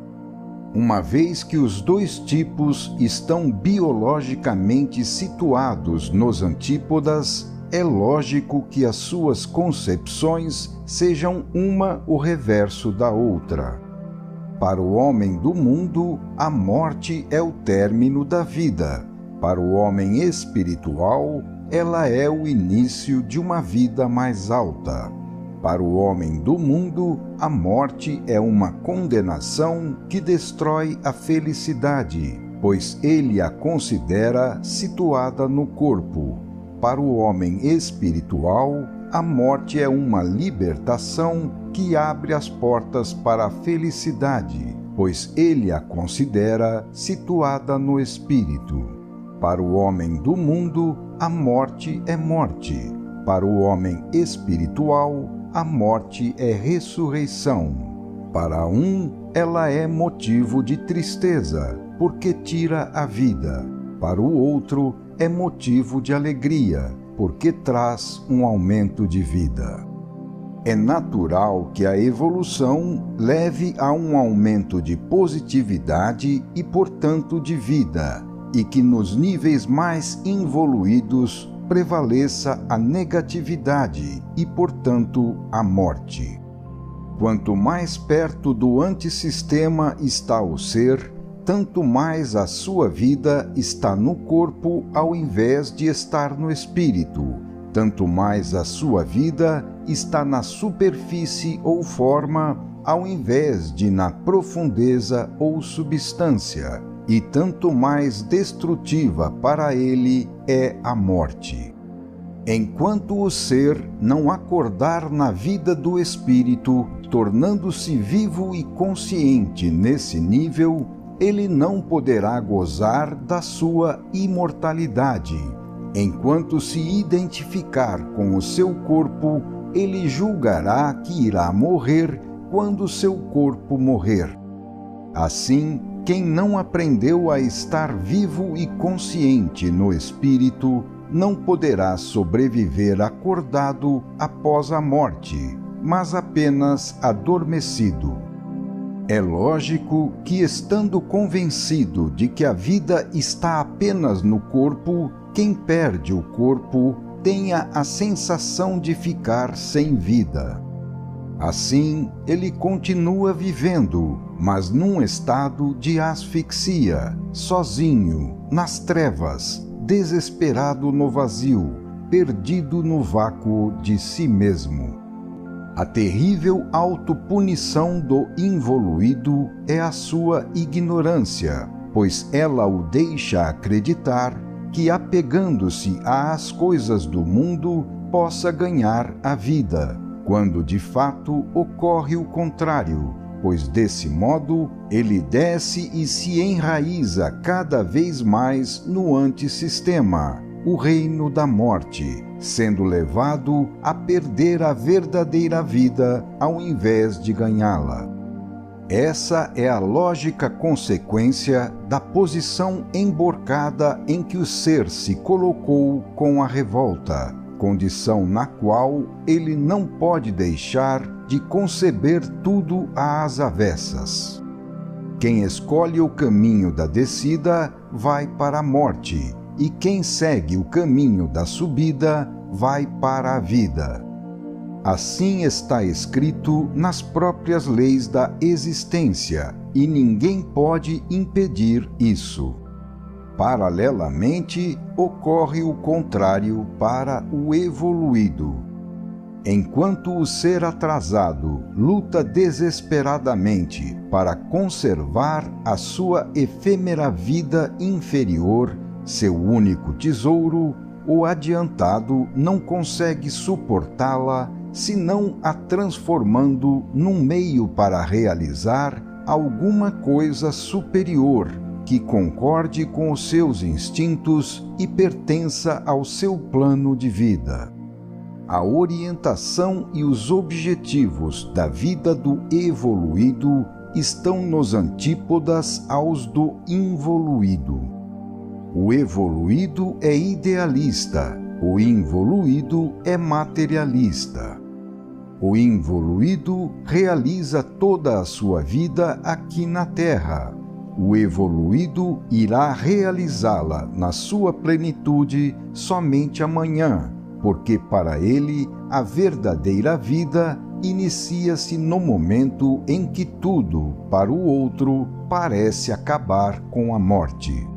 Uma vez que os dois tipos estão biologicamente situados nos antípodas, é lógico que as suas concepções sejam uma o reverso da outra. Para o homem do mundo, a morte é o término da vida. Para o homem espiritual, ela é o início de uma vida mais alta. Para o homem do mundo, a morte é uma condenação que destrói a felicidade, pois ele a considera situada no corpo. Para o homem espiritual, a morte é uma libertação que abre as portas para a felicidade, pois ele a considera situada no espírito. Para o homem do mundo, a morte é morte. Para o homem espiritual, a morte é ressurreição. Para um, ela é motivo de tristeza, porque tira a vida. Para o outro, é motivo de alegria, porque traz um aumento de vida. É natural que a evolução leve a um aumento de positividade e, portanto, de vida, e que nos níveis mais involuídos prevaleça a negatividade e, portanto, a morte. Quanto mais perto do antissistema está o ser, tanto mais a sua vida está no corpo ao invés de estar no espírito, tanto mais a sua vida está na superfície ou forma, ao invés de na profundeza ou substância, e tanto mais destrutiva para ele é a morte. Enquanto o ser não acordar na vida do espírito, tornando-se vivo e consciente nesse nível, ele não poderá gozar da sua imortalidade. Enquanto se identificar com o seu corpo, ele julgará que irá morrer quando seu corpo morrer. Assim, quem não aprendeu a estar vivo e consciente no espírito, não poderá sobreviver acordado após a morte, mas apenas adormecido. É lógico que, estando convencido de que a vida está apenas no corpo, quem perde o corpo tenha a sensação de ficar sem vida. Assim, ele continua vivendo, mas num estado de asfixia, sozinho, nas trevas, desesperado no vazio, perdido no vácuo de si mesmo. A terrível autopunição do involuído é a sua ignorância, pois ela o deixa acreditar que, apegando-se às coisas do mundo, possa ganhar a vida, quando de fato ocorre o contrário, pois desse modo ele desce e se enraiza cada vez mais no antissistema, o reino da morte, sendo levado a perder a verdadeira vida ao invés de ganhá-la. Essa é a lógica consequência da posição emborcada em que o ser se colocou com a revolta, condição na qual ele não pode deixar de conceber tudo às avessas. Quem escolhe o caminho da descida vai para a morte, e quem segue o caminho da subida vai para a vida. Assim está escrito nas próprias leis da existência, e ninguém pode impedir isso. Paralelamente, ocorre o contrário para o evoluído. Enquanto o ser atrasado luta desesperadamente para conservar a sua efêmera vida inferior, seu único tesouro, o adiantado não consegue suportá-la, senão a transformando num meio para realizar alguma coisa superior, que concorde com os seus instintos e pertença ao seu plano de vida. A orientação e os objetivos da vida do evoluído estão nos antípodas aos do involuído. O evoluído é idealista, o involuído é materialista. O involuído realiza toda a sua vida aqui na Terra. O evoluído irá realizá-la na sua plenitude somente amanhã, porque para ele a verdadeira vida inicia-se no momento em que tudo, para o outro, parece acabar com a morte.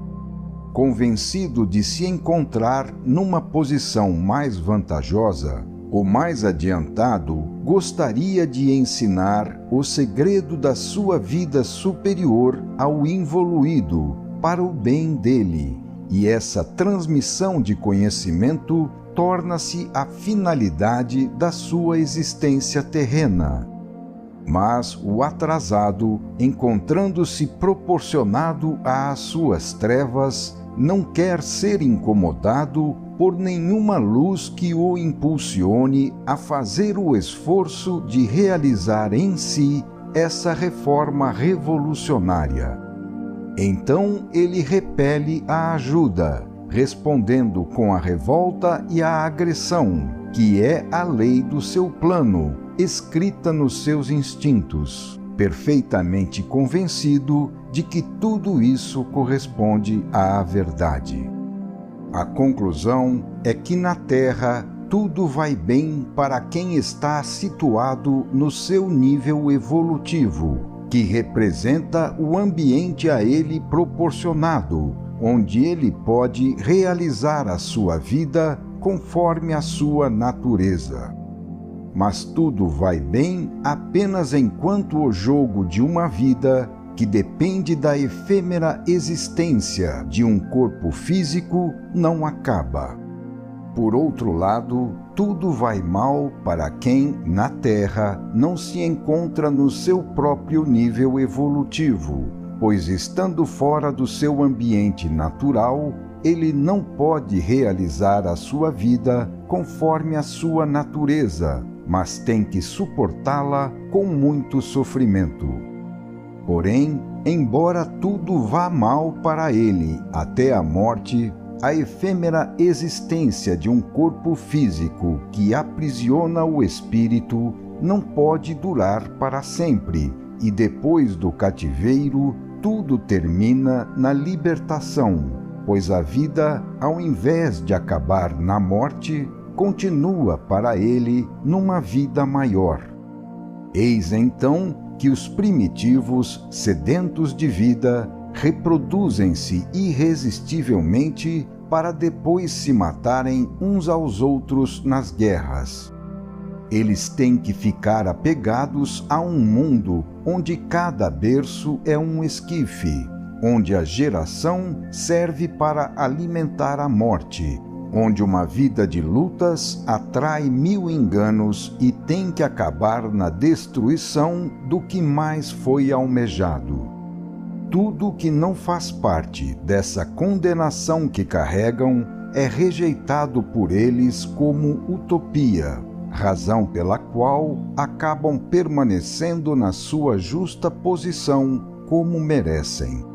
Convencido de se encontrar numa posição mais vantajosa, o mais adiantado gostaria de ensinar o segredo da sua vida superior ao involuído para o bem dele, e essa transmissão de conhecimento torna-se a finalidade da sua existência terrena. Mas o atrasado, encontrando-se proporcionado às suas trevas, não quer ser incomodado por nenhuma luz que o impulsione a fazer o esforço de realizar em si essa reforma revolucionária. Então ele repele a ajuda, respondendo com a revolta e a agressão, que é a lei do seu plano, escrita nos seus instintos, perfeitamente convencido de que tudo isso corresponde à verdade. A conclusão é que na Terra tudo vai bem para quem está situado no seu nível evolutivo, que representa o ambiente a ele proporcionado, onde ele pode realizar a sua vida conforme a sua natureza. Mas tudo vai bem apenas enquanto o jogo de uma vida que depende da efêmera existência de um corpo físico não acaba. Por outro lado, tudo vai mal para quem, na Terra, não se encontra no seu próprio nível evolutivo, pois estando fora do seu ambiente natural, ele não pode realizar a sua vida conforme a sua natureza, mas tem que suportá-la com muito sofrimento. Porém, embora tudo vá mal para ele até a morte, a efêmera existência de um corpo físico que aprisiona o espírito não pode durar para sempre, e depois do cativeiro, tudo termina na libertação, pois a vida, ao invés de acabar na morte, continua para ele numa vida maior. Eis então que os primitivos, sedentos de vida, reproduzem-se irresistivelmente para depois se matarem uns aos outros nas guerras. Eles têm que ficar apegados a um mundo onde cada berço é um esquife, onde a geração serve para alimentar a morte, onde uma vida de lutas atrai 1000 enganos e tem que acabar na destruição do que mais foi almejado. Tudo que não faz parte dessa condenação que carregam é rejeitado por eles como utopia, razão pela qual acabam permanecendo na sua justa posição como merecem.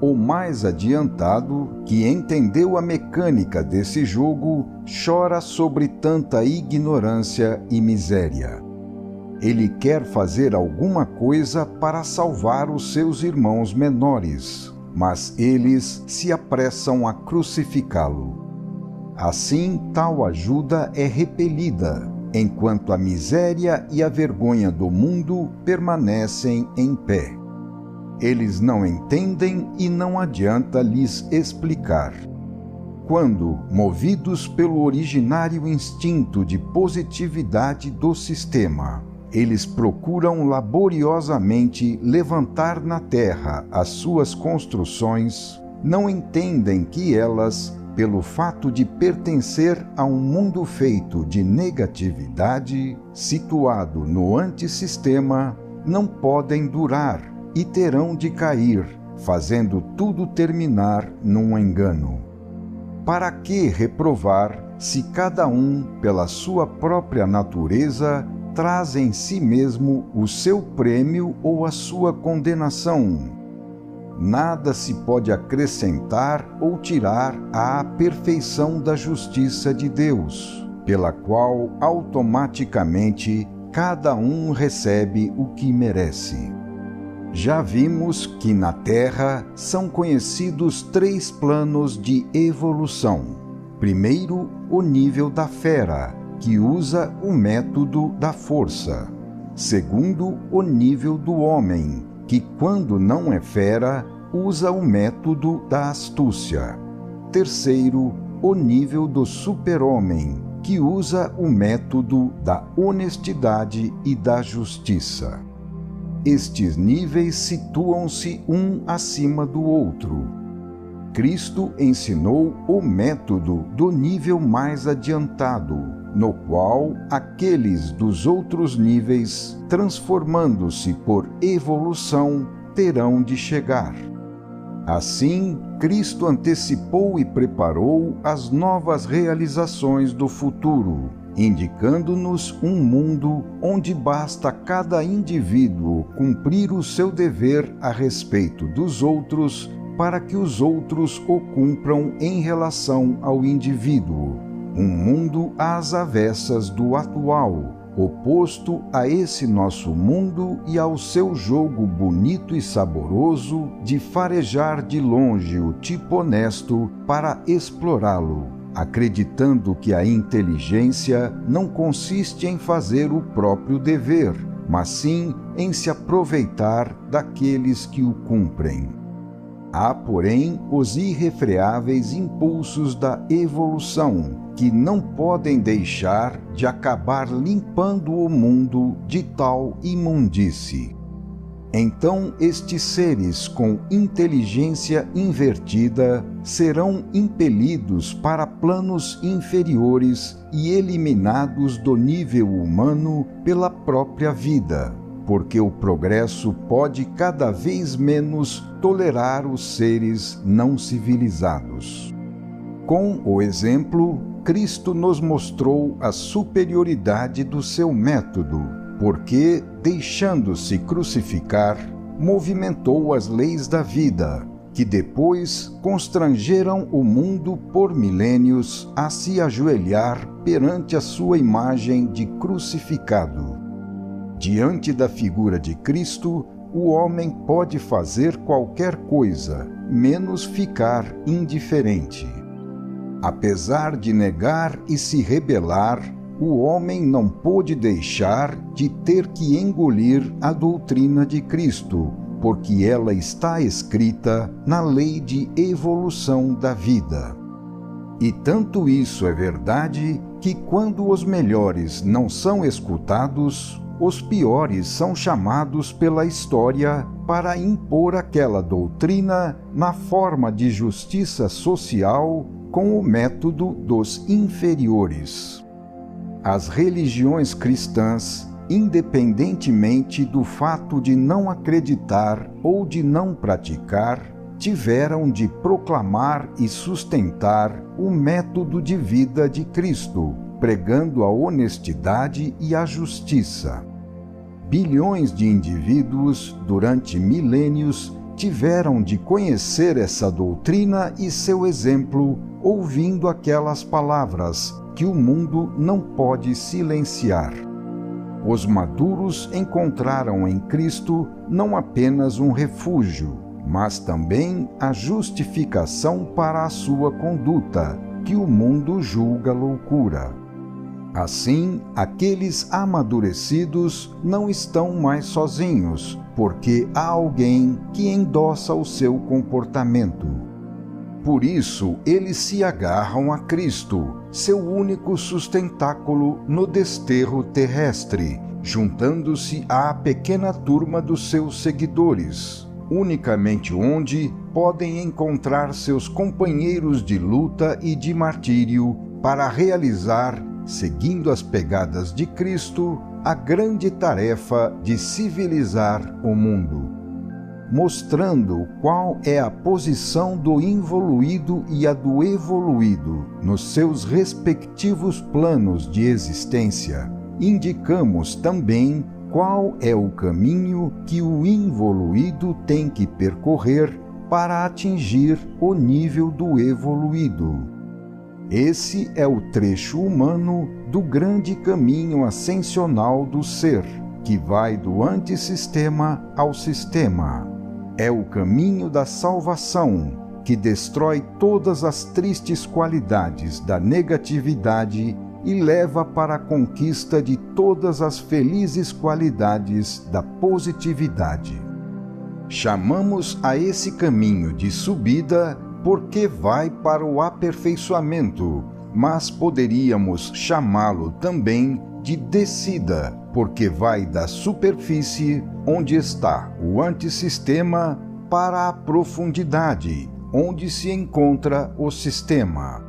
O mais adiantado, que entendeu a mecânica desse jogo, chora sobre tanta ignorância e miséria. Ele quer fazer alguma coisa para salvar os seus irmãos menores, mas eles se apressam a crucificá-lo. Assim, tal ajuda é repelida, enquanto a miséria e a vergonha do mundo permanecem em pé. Eles não entendem e não adianta lhes explicar. Quando, movidos pelo originário instinto de positividade do sistema, eles procuram laboriosamente levantar na terra as suas construções, não entendem que elas, pelo fato de pertencer a um mundo feito de negatividade, situado no antissistema, não podem durar e terão de cair, fazendo tudo terminar num engano. Para que reprovar, se cada um, pela sua própria natureza, traz em si mesmo o seu prêmio ou a sua condenação? Nada se pode acrescentar ou tirar à perfeição da justiça de Deus, pela qual automaticamente cada um recebe o que merece. Já vimos que na Terra são conhecidos 3 planos de evolução. Primeiro, o nível da fera, que usa o método da força. Segundo, o nível do homem, que quando não é fera, usa o método da astúcia. Terceiro, o nível do super-homem, que usa o método da honestidade e da justiça. Estes níveis situam-se um acima do outro. Cristo ensinou o método do nível mais adiantado, no qual aqueles dos outros níveis, transformando-se por evolução, terão de chegar. Assim, Cristo antecipou e preparou as novas realizações do futuro, indicando-nos um mundo onde basta cada indivíduo cumprir o seu dever a respeito dos outros para que os outros o cumpram em relação ao indivíduo. Um mundo às avessas do atual, oposto a esse nosso mundo e ao seu jogo bonito e saboroso de farejar de longe o tipo honesto para explorá-lo, acreditando que a inteligência não consiste em fazer o próprio dever, mas sim em se aproveitar daqueles que o cumprem. Há, porém, os irrefreáveis impulsos da evolução, que não podem deixar de acabar limpando o mundo de tal imundície. Então, estes seres com inteligência invertida serão impelidos para planos inferiores e eliminados do nível humano pela própria vida, porque o progresso pode cada vez menos tolerar os seres não civilizados. Com o exemplo, Cristo nos mostrou a superioridade do seu método, porque, deixando-se crucificar, movimentou as leis da vida, que depois constrangeram o mundo por milênios a se ajoelhar perante a sua imagem de crucificado. Diante da figura de Cristo, o homem pode fazer qualquer coisa, menos ficar indiferente. Apesar de negar e se rebelar, o homem não pôde deixar de ter que engolir a doutrina de Cristo, porque ela está escrita na lei de evolução da vida. E tanto isso é verdade que, quando os melhores não são escutados, os piores são chamados pela história para impor aquela doutrina na forma de justiça social com o método dos inferiores. As religiões cristãs, independentemente do fato de não acreditar ou de não praticar, tiveram de proclamar e sustentar o método de vida de Cristo, pregando a honestidade e a justiça. Bilhões de indivíduos, durante milênios, tiveram de conhecer essa doutrina e seu exemplo, ouvindo aquelas palavras que o mundo não pode silenciar. Os maduros encontraram em Cristo não apenas um refúgio, mas também a justificação para a sua conduta, que o mundo julga loucura. Assim, aqueles amadurecidos não estão mais sozinhos, porque há alguém que endossa o seu comportamento. Por isso, eles se agarram a Cristo, seu único sustentáculo no desterro terrestre, juntando-se à pequena turma dos seus seguidores, unicamente onde podem encontrar seus companheiros de luta e de martírio para realizar, seguindo as pegadas de Cristo, a grande tarefa de civilizar o mundo, mostrando qual é a posição do involuído e a do evoluído nos seus respectivos planos de existência. Indicamos também qual é o caminho que o involuído tem que percorrer para atingir o nível do evoluído. Esse é o trecho humano do grande caminho ascensional do ser, que vai do antissistema ao sistema. É o caminho da salvação, que destrói todas as tristes qualidades da negatividade e leva para a conquista de todas as felizes qualidades da positividade. Chamamos a esse caminho de subida porque vai para o aperfeiçoamento, mas poderíamos chamá-lo também de descida, porque vai da superfície, onde está o antissistema, para a profundidade, onde se encontra o sistema.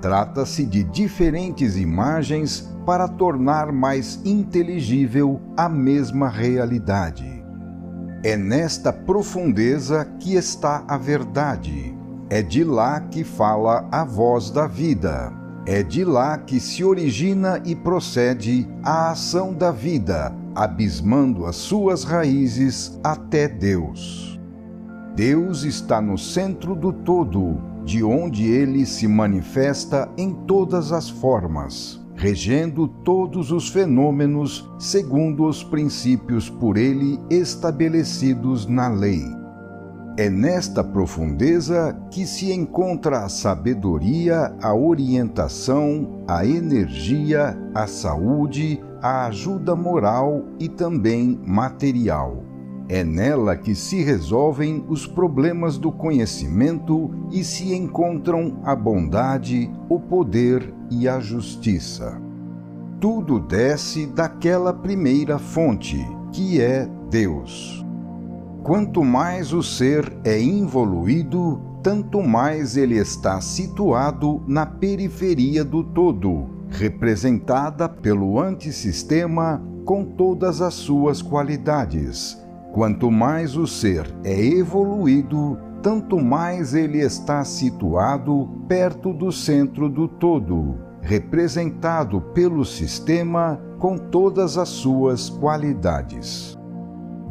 Trata-se de diferentes imagens para tornar mais inteligível a mesma realidade. É nesta profundeza que está a verdade. É de lá que fala a voz da vida. É de lá que se origina e procede a ação da vida, abismando as suas raízes até Deus. Deus está no centro do todo, de onde ele se manifesta em todas as formas. regendo todos os fenômenos segundo os princípios por ele estabelecidos na lei. É nesta profundeza que se encontra a sabedoria, a orientação, a energia, a saúde, a ajuda moral e também material. É nela que se resolvem os problemas do conhecimento e se encontram a bondade, o poder e a justiça. Tudo desce daquela primeira fonte, que é Deus. Quanto mais o ser é involuído, tanto mais ele está situado na periferia do todo, representada pelo antissistema com todas as suas qualidades. Quanto mais o ser é evoluído, tanto mais ele está situado perto do centro do todo, representado pelo sistema com todas as suas qualidades.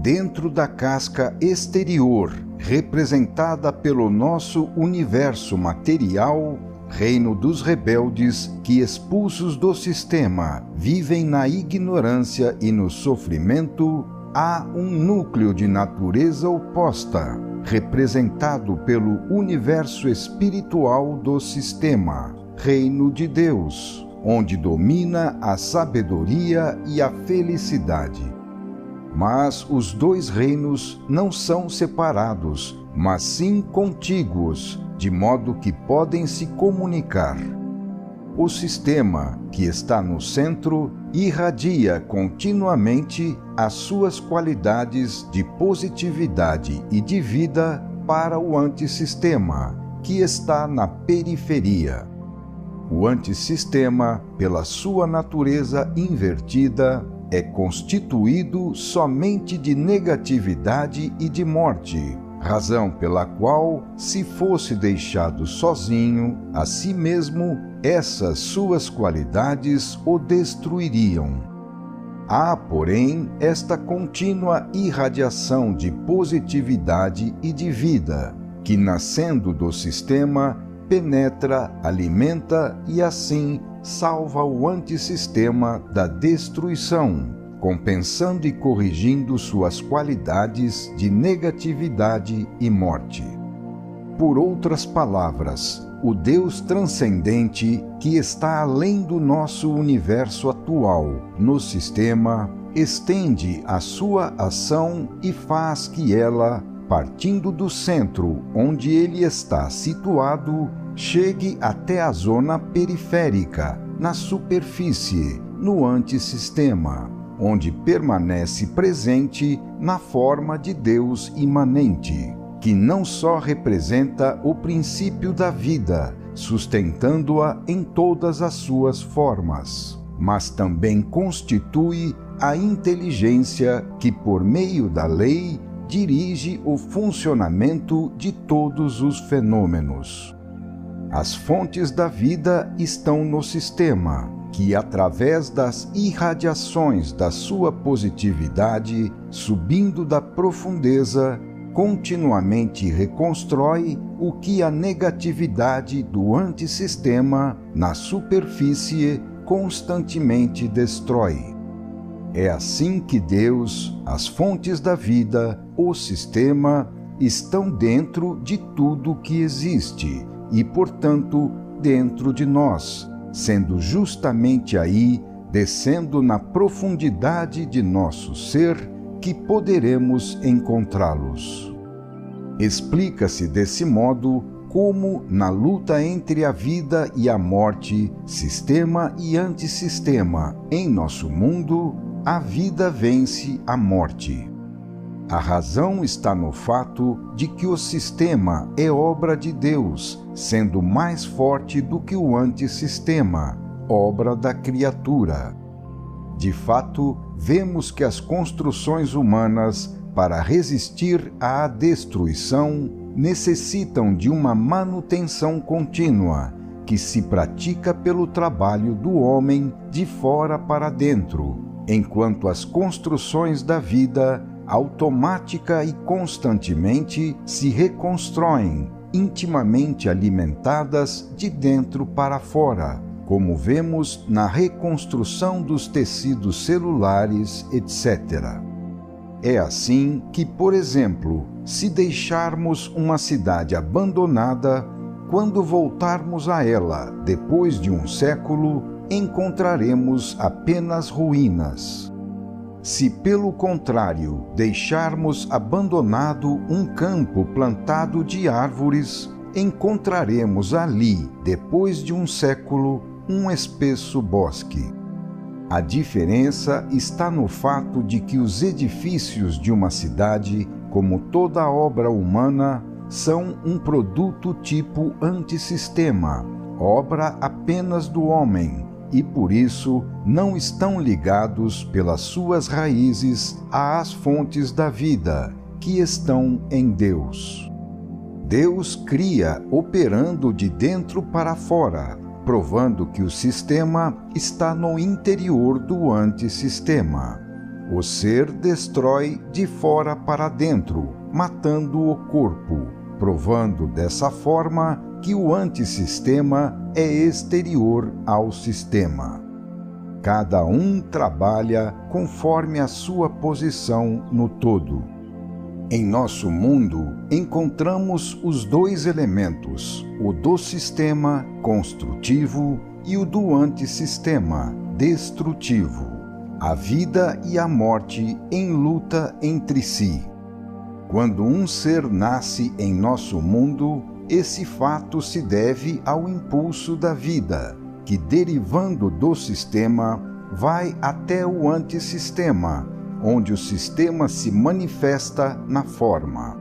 Dentro da casca exterior, representada pelo nosso universo material, reino dos rebeldes que, expulsos do sistema, vivem na ignorância e no sofrimento, há um núcleo de natureza oposta, representado pelo universo espiritual do sistema, reino de Deus, onde domina a sabedoria e a felicidade. Mas os dois reinos não são separados, mas sim contíguos, de modo que podem se comunicar. O sistema, que está no centro, irradia continuamente as suas qualidades de positividade e de vida para o antissistema, que está na periferia. O antissistema, pela sua natureza invertida, é constituído somente de negatividade e de morte, razão pela qual, se fosse deixado sozinho, a si mesmo, essas suas qualidades o destruiriam. Há, porém, esta contínua irradiação de positividade e de vida, que, nascendo do sistema, penetra, alimenta e, assim, salva o antissistema da destruição, compensando e corrigindo suas qualidades de negatividade e morte. Por outras palavras, o Deus transcendente, que está além do nosso universo atual, no sistema, estende a sua ação e faz que ela, partindo do centro onde ele está situado, chegue até a zona periférica, na superfície, no antissistema, onde permanece presente na forma de Deus imanente, que não só representa o princípio da vida, sustentando-a em todas as suas formas, mas também constitui a inteligência que, por meio da lei, dirige o funcionamento de todos os fenômenos. As fontes da vida estão no sistema, que, através das irradiações da sua positividade, subindo da profundeza, continuamente reconstrói o que a negatividade do antissistema, na superfície, constantemente destrói. É assim que Deus, as fontes da vida, o sistema, estão dentro de tudo que existe e, portanto, dentro de nós, sendo justamente aí, descendo na profundidade de nosso ser, que poderemos encontrá-los. Explica-se desse modo como, na luta entre a vida e a morte, sistema e antissistema, em nosso mundo, a vida vence a morte. A razão está no fato de que o sistema é obra de Deus, sendo mais forte do que o antissistema, obra da criatura. De fato, vemos que as construções humanas, para resistir à destruição, necessitam de uma manutenção contínua, que se pratica pelo trabalho do homem de fora para dentro, enquanto as construções da vida, automática e constantemente, se reconstroem, intimamente alimentadas de dentro para fora, como vemos na reconstrução dos tecidos celulares, etc. É assim que, por exemplo, se deixarmos uma cidade abandonada, quando voltarmos a ela depois de um século, encontraremos apenas ruínas. Se, pelo contrário, deixarmos abandonado um campo plantado de árvores, encontraremos ali, depois de um século, um espesso bosque. A diferença está no fato de que os edifícios de uma cidade, como toda obra humana, são um produto tipo antissistema, obra apenas do homem, e por isso não estão ligados pelas suas raízes às fontes da vida, que estão em Deus. Deus cria operando de dentro para fora, provando que o sistema está no interior do antissistema. O ser destrói de fora para dentro, matando o corpo, provando dessa forma que o antissistema é exterior ao sistema. Cada um trabalha conforme a sua posição no todo. Em nosso mundo, encontramos os dois elementos, o do sistema construtivo e o do antissistema destrutivo, a vida e a morte em luta entre si. Quando um ser nasce em nosso mundo, esse fato se deve ao impulso da vida, que, derivando do sistema, vai até o antissistema, onde o sistema se manifesta na forma.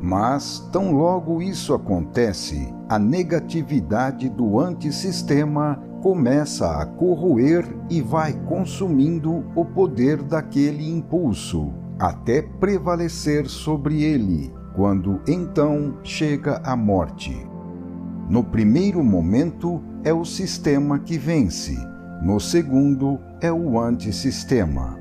Mas, tão logo isso acontece, a negatividade do antissistema começa a corroer e vai consumindo o poder daquele impulso, até prevalecer sobre ele, quando então chega a morte. No primeiro momento é o sistema que vence, no segundo é o antissistema.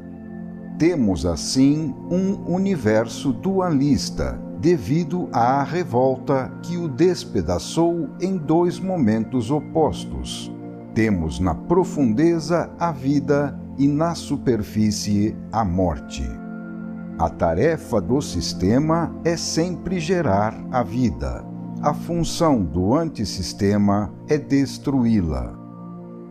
Temos assim um universo dualista, devido à revolta que o despedaçou em dois momentos opostos. Temos na profundeza a vida e na superfície a morte. A tarefa do sistema é sempre gerar a vida. A função do antissistema é destruí-la.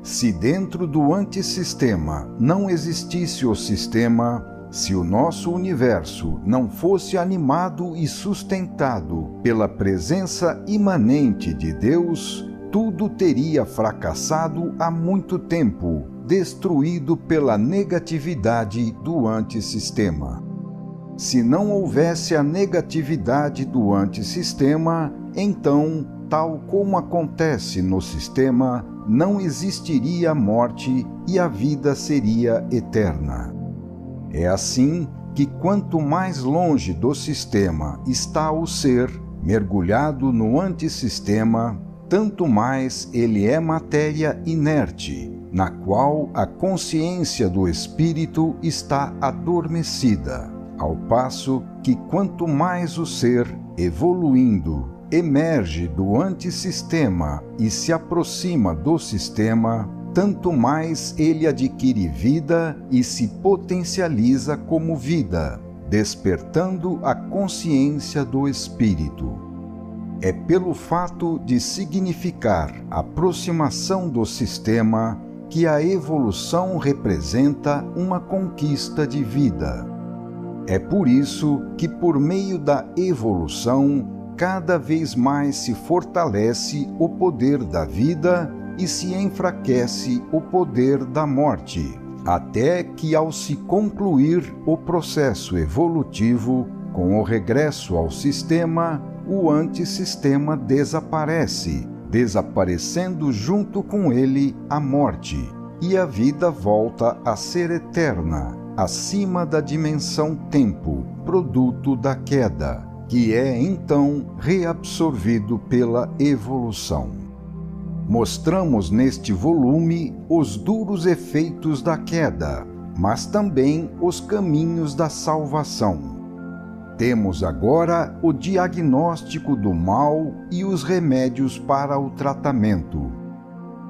Se dentro do antissistema não existisse o sistema, se o nosso universo não fosse animado e sustentado pela presença imanente de Deus, tudo teria fracassado há muito tempo, destruído pela negatividade do antissistema. Se não houvesse a negatividade do antissistema, então, tal como acontece no sistema, não existiria a morte e a vida seria eterna. É assim que quanto mais longe do sistema está o ser, mergulhado no antissistema, tanto mais ele é matéria inerte, na qual a consciência do espírito está adormecida, ao passo que quanto mais o ser, evoluindo, emerge do antissistema e se aproxima do sistema, tanto mais ele adquire vida e se potencializa como vida, despertando a consciência do espírito. É pelo fato de significar a aproximação do sistema que a evolução representa uma conquista de vida. É por isso que, por meio da evolução, cada vez mais se fortalece o poder da vida e se enfraquece o poder da morte, até que, ao se concluir o processo evolutivo, com o regresso ao sistema, o antissistema desaparece, desaparecendo junto com ele a morte, e a vida volta a ser eterna, acima da dimensão tempo, produto da queda, que é então reabsorvido pela evolução. Mostramos neste volume os duros efeitos da queda, mas também os caminhos da salvação. Temos agora o diagnóstico do mal e os remédios para o tratamento.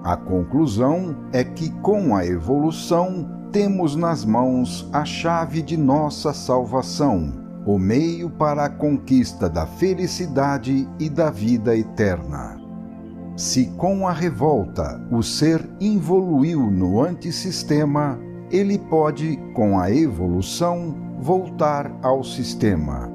A conclusão é que, com a evolução, temos nas mãos a chave de nossa salvação, o meio para a conquista da felicidade e da vida eterna. Se com a revolta o ser involuiu no antissistema, ele pode, com a evolução, voltar ao sistema.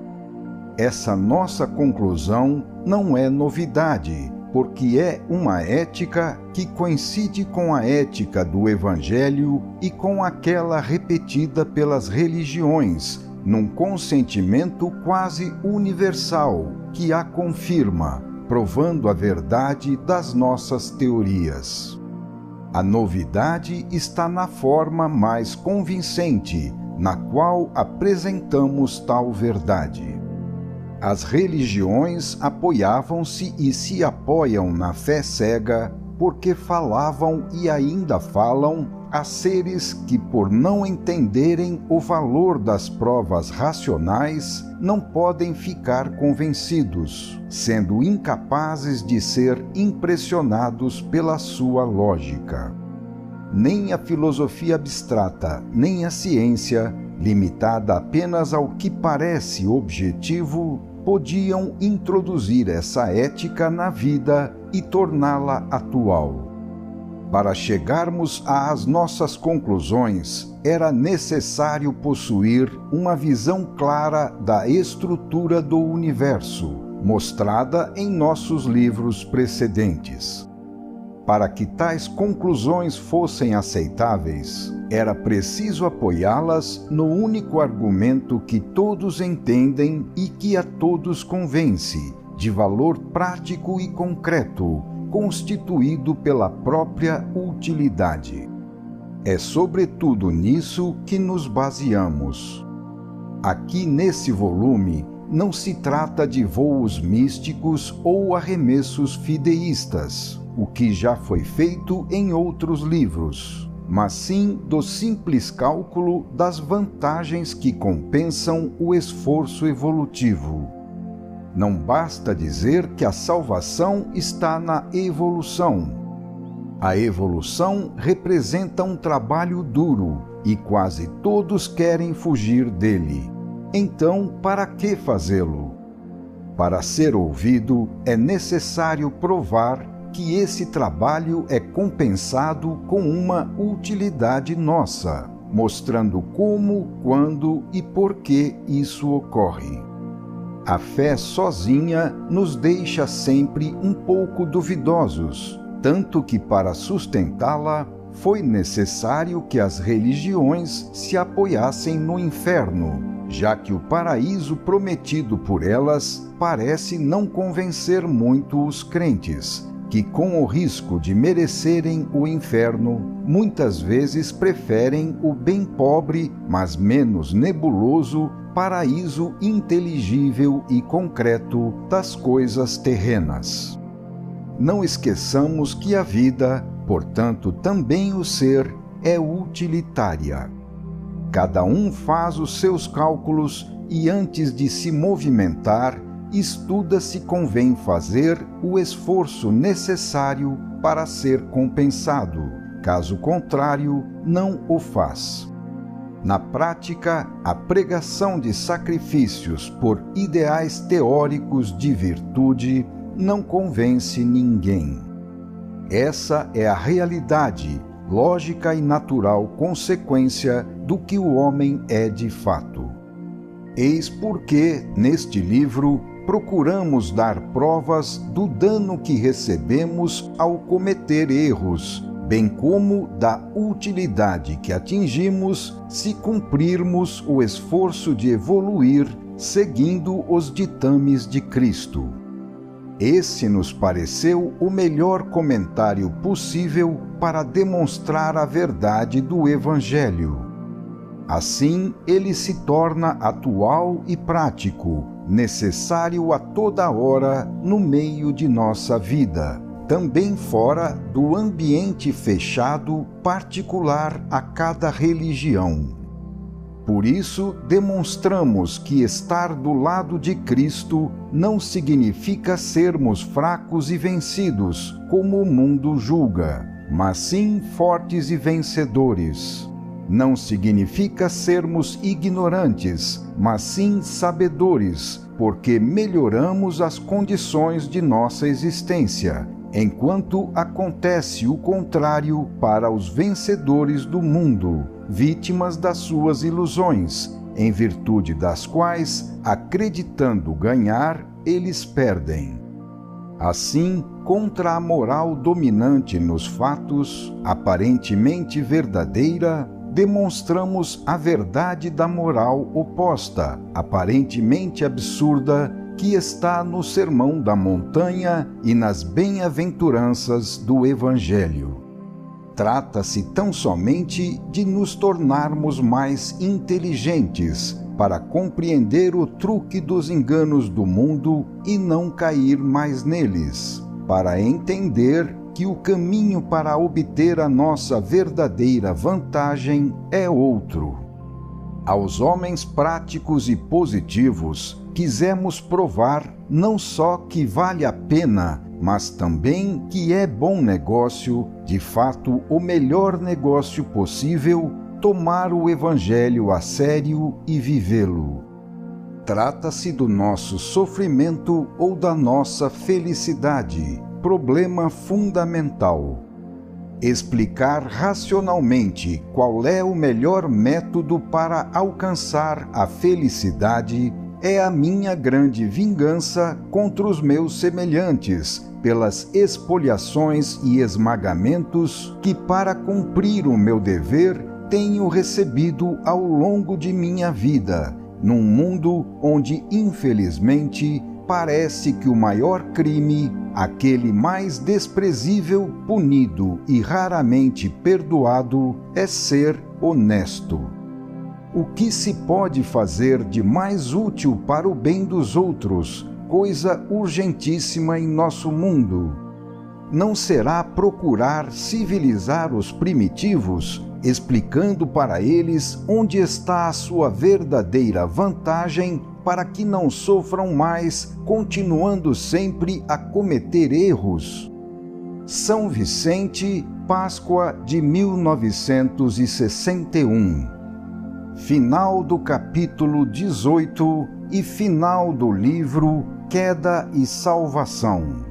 Essa nossa conclusão não é novidade, porque é uma ética que coincide com a ética do Evangelho e com aquela repetida pelas religiões, num consentimento quase universal que a confirma, provando a verdade das nossas teorias. A novidade está na forma mais convincente, na qual apresentamos tal verdade. As religiões apoiavam-se e se apoiam na fé cega porque falavam e ainda falam a seres que, por não entenderem o valor das provas racionais, não podem ficar convencidos, sendo incapazes de ser impressionados pela sua lógica. Nem a filosofia abstrata, nem a ciência, limitada apenas ao que parece objetivo, podiam introduzir essa ética na vida e torná-la atual. Para chegarmos às nossas conclusões, era necessário possuir uma visão clara da estrutura do universo, mostrada em nossos livros precedentes. Para que tais conclusões fossem aceitáveis, era preciso apoiá-las no único argumento que todos entendem e que a todos convence, de valor prático e concreto, constituído pela própria utilidade. É sobretudo nisso que nos baseamos. Aqui nesse volume não se trata de voos místicos ou arremessos fideístas, o que já foi feito em outros livros, mas sim do simples cálculo das vantagens que compensam o esforço evolutivo. Não basta dizer que a salvação está na evolução. A evolução representa um trabalho duro e quase todos querem fugir dele. Então, para que fazê-lo? Para ser ouvido, é necessário provar que esse trabalho é compensado com uma utilidade nossa, mostrando como, quando e por que isso ocorre. A fé sozinha nos deixa sempre um pouco duvidosos, tanto que para sustentá-la foi necessário que as religiões se apoiassem no inferno, já que o paraíso prometido por elas parece não convencer muito os crentes, que com o risco de merecerem o inferno, muitas vezes preferem o bem pobre, mas menos nebuloso, paraíso inteligível e concreto das coisas terrenas. Não esqueçamos que a vida, portanto também o ser, é utilitária. Cada um faz os seus cálculos e antes de se movimentar, estuda se convém fazer o esforço necessário para ser compensado. Caso contrário, não o faz. Na prática, a pregação de sacrifícios por ideais teóricos de virtude não convence ninguém. Essa é a realidade, lógica e natural consequência do que o homem é de fato. Eis porque, neste livro, procuramos dar provas do dano que recebemos ao cometer erros, bem como da utilidade que atingimos se cumprirmos o esforço de evoluir seguindo os ditames de Cristo. Esse nos pareceu o melhor comentário possível para demonstrar a verdade do Evangelho. Assim, ele se torna atual e prático, necessário a toda hora no meio de nossa vida, também fora do ambiente fechado particular a cada religião. Por isso, demonstramos que estar do lado de Cristo não significa sermos fracos e vencidos, como o mundo julga, mas sim fortes e vencedores. Não significa sermos ignorantes, mas sim sabedores, porque melhoramos as condições de nossa existência, enquanto acontece o contrário para os vencedores do mundo, vítimas das suas ilusões, em virtude das quais, acreditando ganhar, eles perdem. Assim, contra a moral dominante nos fatos, aparentemente verdadeira, demonstramos a verdade da moral oposta, aparentemente absurda, que está no Sermão da Montanha e nas bem-aventuranças do Evangelho. Trata-se tão somente de nos tornarmos mais inteligentes para compreender o truque dos enganos do mundo e não cair mais neles, para entender que o caminho para obter a nossa verdadeira vantagem é outro. Aos homens práticos e positivos, quisemos provar não só que vale a pena, mas também que é bom negócio, de fato o melhor negócio possível, tomar o Evangelho a sério e vivê-lo. Trata-se do nosso sofrimento ou da nossa felicidade, problema fundamental. Explicar racionalmente qual é o melhor método para alcançar a felicidade é a minha grande vingança contra os meus semelhantes, pelas expoliações e esmagamentos que, para cumprir o meu dever, tenho recebido ao longo de minha vida, num mundo onde, infelizmente, parece que o maior crime, aquele mais desprezível, punido e raramente perdoado, é ser honesto. O que se pode fazer de mais útil para o bem dos outros, coisa urgentíssima em nosso mundo? Não será procurar civilizar os primitivos, explicando para eles onde está a sua verdadeira vantagem para que não sofram mais, continuando sempre a cometer erros? São Vicente, Páscoa de 1961. Final do capítulo 18 e final do livro Queda e Salvação.